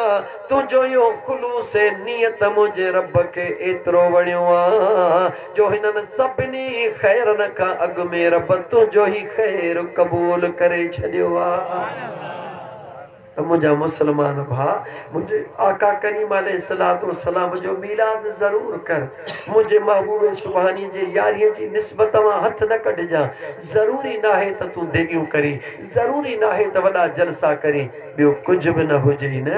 तुझो यो खुलूस नियत मुझे रब के एतरो वणियो आ जो हिनन सभिनी खैरन का अग में रब तुझो ही खैर कबूल करे छडियो आ तो मुझा मुसलमान भा मुझे आका करीम अलैहिस्सलातु वस्सलाम जो मीलाद जरूर कर मुझे महबूब सुभानी जे यारीअ जी निस्बत मां हथ न कढजा जरूरी ना है त तू देगियूं करी जरूरी ना है त वडा जलसा करी बियो कुछ भी न हुजे न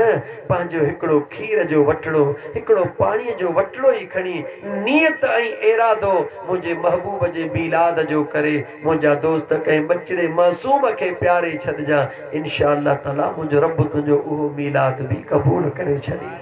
पंहिंजो हिकिड़ो खीर जो वटड़ो हिकिड़ो पाणीअ जो वटड़ो ही खणी नियत ऐं इरादो मुझे महबूब जे मीलाद जो करे मुझा दोस्त कंहिं बचड़े मासूम खे प्यारे छॾजा इंशाअल्लाह ताला मुझो रब तुझो उहो मीलाद भी कबूल करे छॾी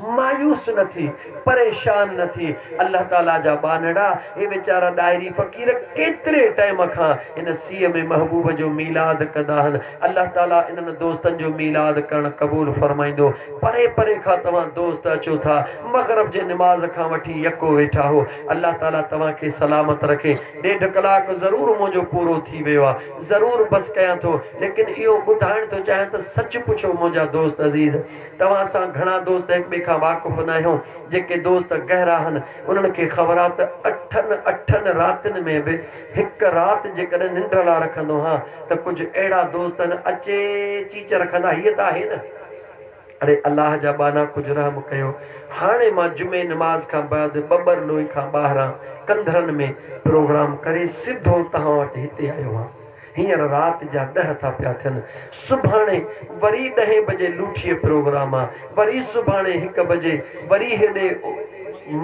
मायूस न थी परेशान न थी अल्लाह ताला जा बानड़ा ये बेचारा डायरी फकीर केतरे टाइम खां इन सीए में महबूब जो मीलाद कंदा हन अल्लाह ताला इन्हनि दोस्तन जो मीलाद करण कबूल फरमाइंदो परे परे खां तव्हां दोस्त अचो था मगरिब जे नमाज खां वठी यको वेठा हो अल्लाह ताला तव्हां खे सलामत रखे 1.5 कलाक जरूर मुंहिंजो पूरो थी वियो आहे जरूर बस कयां थो लेकिन इहो ॿुधाइण थो चाहियां त सच पुछो मुंहिंजा दोस्त अज़ीज़ तव्हां सां घणा दोस्त हिक ॿिए खां वाक़ुफ़ न आहियूं जेके दोस्त गहरा हन उन्हनि खे ख़बर आहे त 8 रातिनि में बि हिक राति जेकॾहिं निंड ला रखंदो हा त कुझु अहिड़ा दोस्त आहिनि अचे चीच रखंदा हीअ त आहे न अरे अल्लाह जा बाना कुझु रहम कयो हाणे मां जुमे नमाज़ खां बाद बबर लोई खां ॿाहिरां कंधरनि में प्रोग्राम करे सिधो तव्हां वटि हिते आयो आहियां हींअर रात जा 10 था पिया थियनि सुभाणे वरी 10 बजे लूठीअ प्रोग्राम आहे वरी सुभाणे 1 बजे वरी हेॾे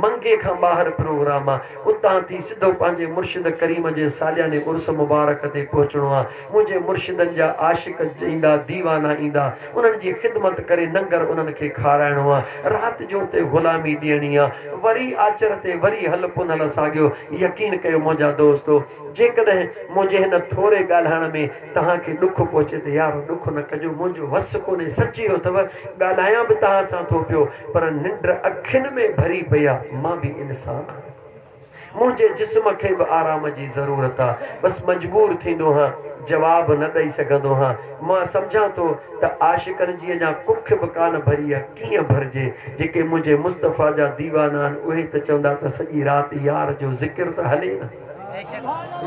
मंगे खां ॿाहिरि प्रोग्राम आहे उतां थी सिधो पंहिंजे मुर्शिद करीम जे सालियाने उर्स मुबारक ते पहुचणो आहे मुंहिंजे मुर्शिदनि जा आशिक ईंदा दीवाना ईंदा उन्हनि जी ख़िदमत करे लंगर उन्हनि खे खाराइणो आहे राति जो उते ग़ुलामी ॾियणी आहे वरी आचर ते वरी हल पुनल साॻियो यकीन कयो मुंहिंजा दोस्तो जेकॾहिं मुंहिंजे हिन थोरे ॻाल्हाइण में तव्हांखे ॾुख पहुचे त यार ॾुख न कजो मुंहिंजो वस कोन्हे सची अथव ॻाल्हायां बि तव्हां सां थो पियो पर निंड अखियुनि में भरी पई आहे मां बि इंसान आहियां मुंहिंजे जिस्म खे बि आराम जी ज़रूरत आहे बसि मजबूर थींदो हा जवाब न ॾेई सघंदो हा मां सम्झां थो त आशिकनि जी अञा कुख बि कान भरी आहे कीअं भरिजे जेके मुंहिंजे मुस्तफ़ा जा दीवाना आहिनि उहे त चवंदा त सॼी राति यार जो ज़िक्र त हले न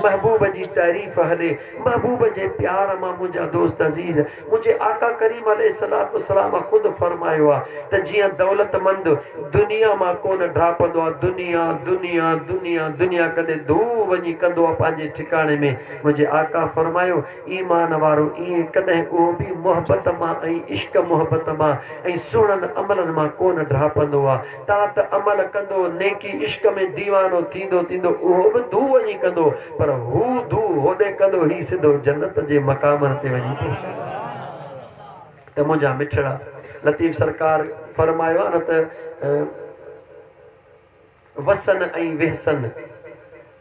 महबूब जी तारीफ़ हले महबूब जे प्यार मां मुंहिंजा दोस्त अज़ीज़ मुंहिंजे आका करीम अलैहिस्सलातु वस्सलाम ख़ुदि फरमायो आहे त जीअं दौलतमंद दुनिया मां कोन ड्रापंदो आहे दुनिया दुनिया दुनिया दुनिया कॾहिं धू वञी कंदो आहे पंहिंजे ठिकाणे में मुंहिंजे आका फरमायो ईमान वारो ईअं कॾहिं उहो बि मोहबत मां ऐं इश्क मोहबत मां ऐं सुहिणनि अमलनि मां कोन ड्रापंदो आहे तव्हां त अमल कंदो नेकी इश्क में दीवानो थींदो थींदो उहो बि धू वञी कंदो पर हू धू होॾे कंदो ही सिधो जन्नत जे मक़ामनि ते वञी पहुचंदो त मुंहिंजा मिठड़ा लतीफ़ सरकार फरमायो आहे न त वसन ऐं वेहसन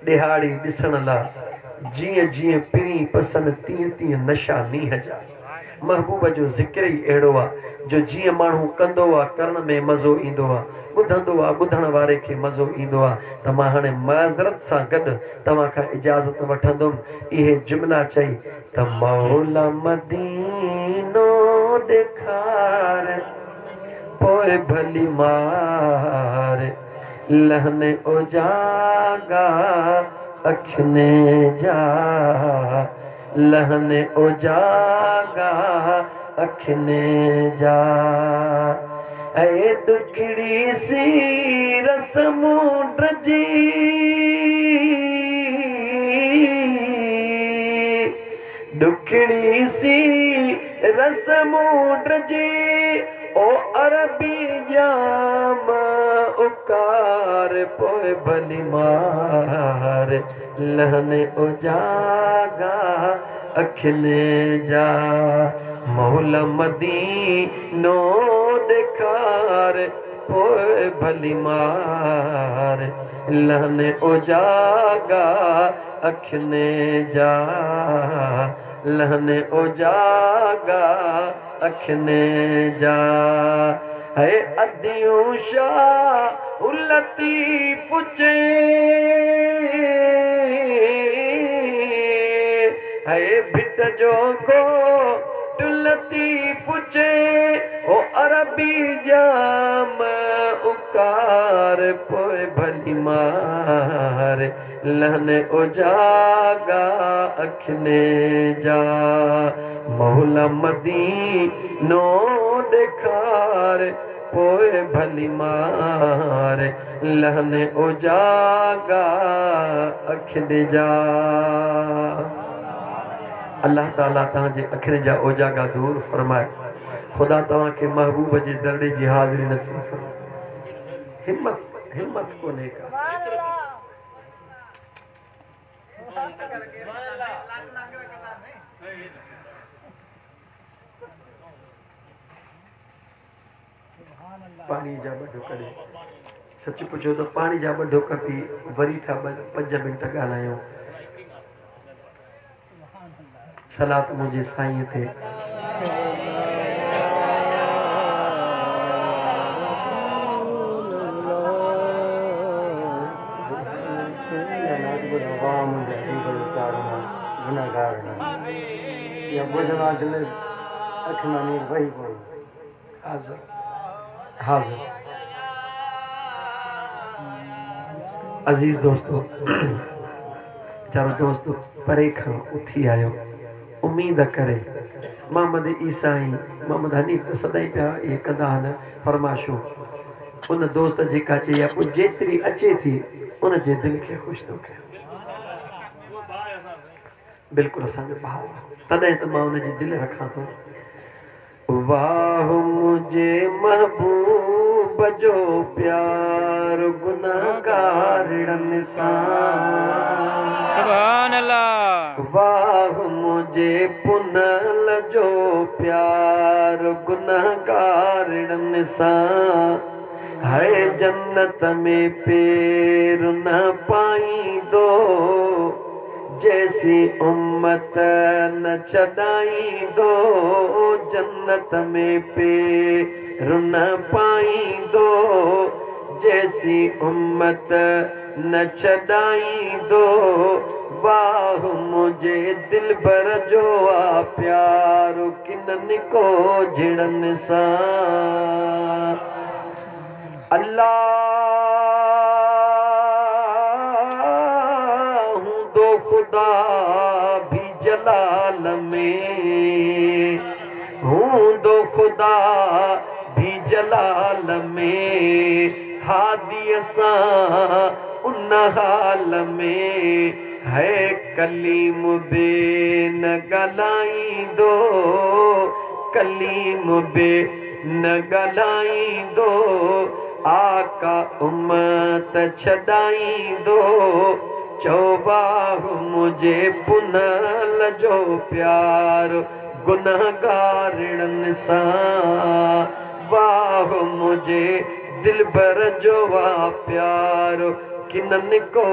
ॾिहाड़ी ॾिसण लाइ जीअं जीअं पिरी पसंदि तीअं तीअं नशा नीह जा महबूब जो ज़िक्र ई अहिड़ो आहे जो जीअं माण्हू कंदो आहे करण में मज़ो ईंदो आहे ॿुधंदो आहे ॿुधण वारे खे मज़ो ईंदो आहे त मां हाणे माज़रत सां गॾु तव्हां खां इजाज़त वठंदुमि इहे जुमिला चई त मौला मदीनो ॾेखार पोइ भली मार लहने उजागा अखने जा लहने उजागा अखने जा ऐ दुखड़ी सी रसमुंड जी दुखड़ी सी रसमुंड जी ओ अरबी जाम उकार पोइ भली मार लहने उजागा अखने जा मौला मदीनो ॾेखार पोइ भली मार लहने उजागा अखने जा लहने उजागा अखने जा है अदियूं शाह लतीफ़ चे है हेठ जो को लतीफ चे ओ अरबी जाम उकार पोए भली मार लहने उजागा अखने जा मौला मदीनो दिखार पोए भली मार लहने उजागा अखने जा। अल्लाह ताला तव्हांजे अखियुनि जा ओजागा दूर फरमाए। खुदा तव्हांखे महबूब जे दरड़े जी हाज़िरी नसीब फरमाए। हिम्मत कोन्हे का पानी जा ॿ ढुक ॾे। सच पुछो त पानी जा ॿ ढुक पी वरी था 5 मिंट ॻाल्हायूं। सलात मुझे साईं थे हाज़िर अजीज दोस्तों चारो दोस्तों परे खां उथी आयो उम्मीद करे मोहम्मद ईसाई मोहम्मद हनीफ त सदाई पिया ये कंदा आहिनि फरमाशूं उन दोस्त जेका चई आहे पोइ जेतिरी अचे थी उन जे दिलि खे ख़ुशि थो कयो। बिल्कुलु असांजो भाउ तॾहिं त मां उन जी दिलि रखां थो। वाह मुझे महबूब जो प्यार गुनाहगारनि सां सुभान अल्लाह। वाह मुझे पुनल जो प्यार गुनाहगारनि सां है जन्नत में पैर न पाईंदो जैसी उम्मत न छॾाईंदो जन्नत में पैर न पाईंदो जैसी उम्मत न छॾाईंदो। वाह मुझे दिल भर जो आ प्यार किननि को झिड़नि सां। अल्लाह हूं दो खुदा भी जलाल में हूं दो खुदा भी जलाल में हादी सां उन हाल में है कलीम बे न ॻाल्हाईंदो कलीम बे न ॻाल्हाईंदो आका उम्मत छॾाईंदो चौबाह मुझे पुनल जो प्यार गुनाहगारनि सां। वाह मुझे दिल भर जो आ प्यार किननि को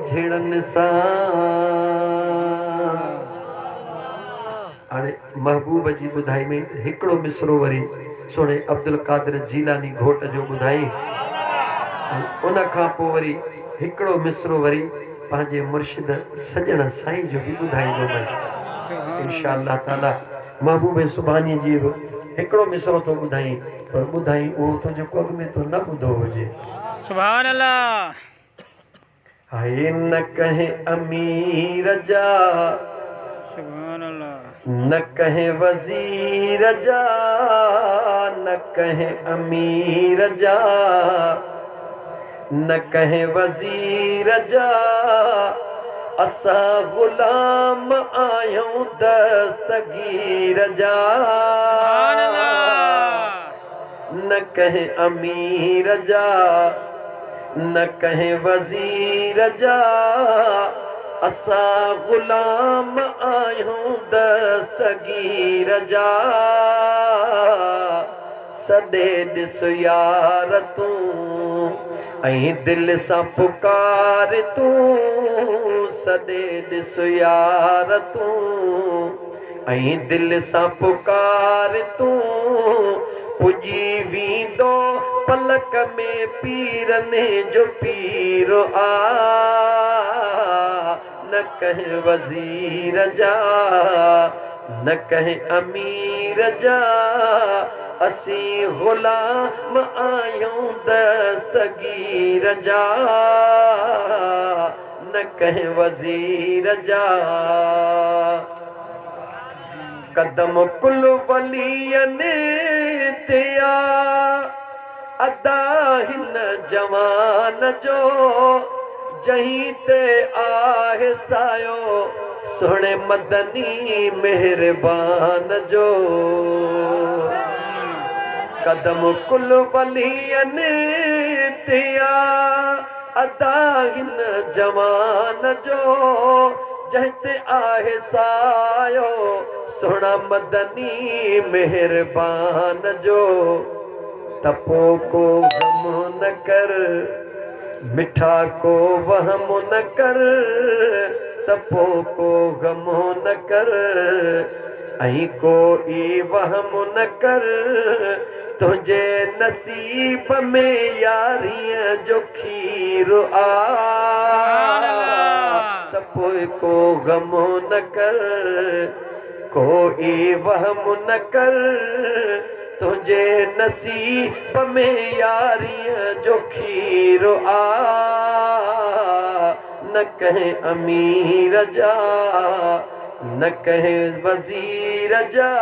झिड़नि सां। हाणे महबूब जी ॿुधाई में हिकिड़ो मिसरो वरी सुणे अब्दुल कादिर जीलानी घोट जो ॿुधाई उन खां पोइ वरी हिकिड़ो मिसरो वरी पंहिंजे मुर्शिद सजण साईं जो बि ॿुधाईंदो मैं इंशाअल्लाह ताला। महबूब सुभानी जी बि हिकिड़ो मिसरो थो ॿुधाई पर ॿुधाई उहो तुंहिंजो अॻ में तो न ॿुधो हुजे। सुभान अल्लाह। हाय न कहे अमीर जा सुभान अल्लाह न कहे वजीर जा न कहे अमीर जा न कहे वजीर जा असां गुलाम आयूं दस्तगीर जा। सुभान अल्लाह। न कहे अमीर जा न कहे वजीर जा असां गुलाम आयूं दस्तगीर जा। सॾे ॾिस यार तूं ऐं दिलि सां पुकार तूं सॾे ॾिस यार तूं ऐं दिलि सां पुकार तूं पुॼी वेंदो पलक में पीरने जो पीर आ न कहीं वजीर जा न कहीं अमीर जा असी गुलाम आयूं दस्तगीर जा न कहीं वजीर जा कदम कुल वलियन तिया अदा हिन जवान जो जहीं ते आहे सायो सोहणे मदनी मेहरबान जो कदम कुल वलियन तिया अदा हिन जवान जो जहीं ते आहे सायो सोहणा मदनी मेहरबान जो तपो को गम न कर मिठा को वहम न कर तपो को गम न कर ऐं कोई वहम न कर तुझे नसीब में यारियां जो खीर आ तपो को गम न कर कोई वहम न कर तुझे नसीब में यारियां जो खीर आ न कहे अमीर जा न कहे वजीर जा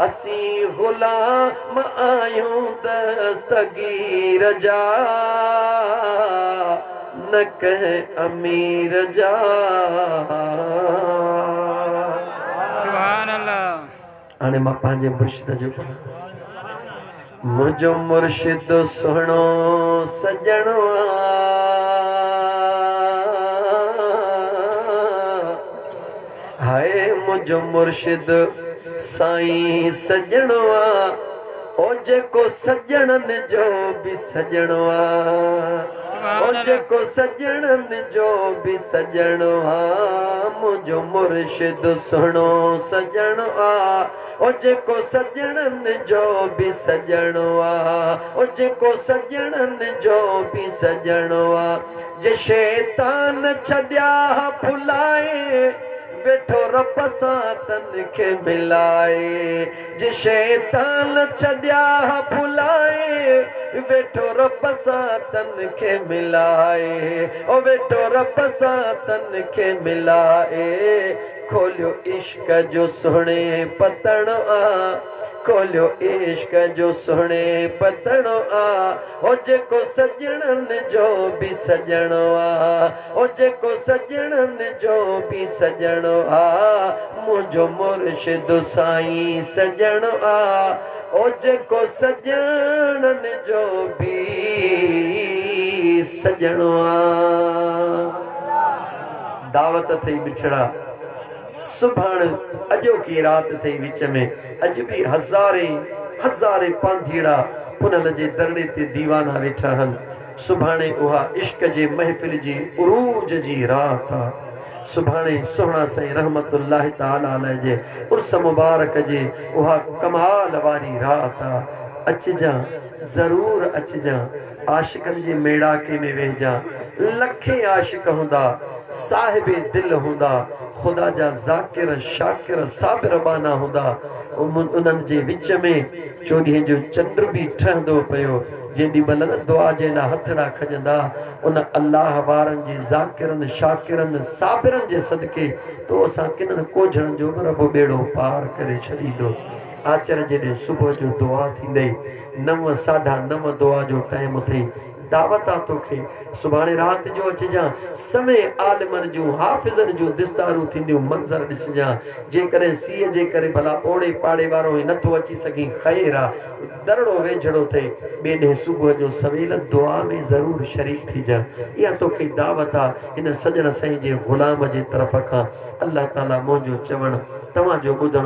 असी गुलाम आयूं दस्तगीर जा न कहे अमीर जा सुभान अल्लाह हाणे मां पंहिंजे मुर्शिद जो मुंहिंजो मुर्शिद सुहिणो सजणो हाय मुंहिंजो मुर्शिद साईं सजणो ओ जेको सजणनि जो बि सजणो ओ जेको सजणनि जो बि सजणो मुंहिंजो मुर्शिद सुहिणो सजणो ओ जेको सजणनि जो बि सजणो ओ जेको सजणनि जो बि सजणो जे शैतान छॾिया फुलाए वेठो रब सां तन खे मिलाए जे शैतान छॾिया फुलाए वेठो रब सां तन खे मिलाए ओ वेठो रब सां तन खे मिलाए खोलियो इश्क जो सुहिणे पतण खोलियो इश्क जो सुहिणे पतण ओ जेको सजणनि जो बि सजणो ओ जेको सजणनि जो बि सजणो मुंहिंजो मुर्शिद साईं सजणो ओ जेको सजणनि जो बि सजणो दावत थई बिछड़ा सुभाणे अॼोकी रात थई विच में अॼु बि हज़ारे पांधीड़ा पुनल जे दरड़े ते दीवाना वेठा आहिनि सुभाणे उहा इश्क जे महफ़िल जी उरूज जी रात सुभाणे सुहिणा साईं रहमतुल्लाह ताला अलैहि जे उर्स मुबारक जे उहा कमाल वारी रात अचजा ज़रूर अचजा आशिकनि जे मेड़ाके में वेहजा लखे आशिक हूंदा साहिबे दिल हूंदा खुदा जा ज़ाकिर शाकिर साबिर बाना हूंदा उन्हनि जे विच में चोॾींहं जो चंड बि ठहंदो पियो जेॾी महिल न दुआ जे लाइ हथड़ा खजंदा उन अल्लाह वारनि जे ज़ाकिरनि शाकिरनि साबिरनि जे सदके तो असां किननि कोझड़नि जो बि रब बेड़ो पार करे छॾींदो आचर जॾहिं सुबुह जो दुआ थींदई 9 साढा 9 दुआ जो टाइम अथई दावत आहे तोखे सुभाणे राति जो अचिजां समय आलिमनि जूं हाफ़िज़नि जूं दिस्तारूं थींदियूं मंज़र ॾिसजां जेकॾहिं सीअ जे करे भला ओड़े पाड़े वारो नथो अची सघे ख़ैर आहे दरड़ो वेझड़ो थिए ॿिए ॾींहुं सुबुह जो सवेल दुआ में ज़रूरु शरीक थीजां इहा तोखे दावत आहे हिन सजण साईं जे ग़ुलाम जे तरफ़ खां अल्लाह ताला मुंहिंजो चवणु तव्हांजो ॿुधणु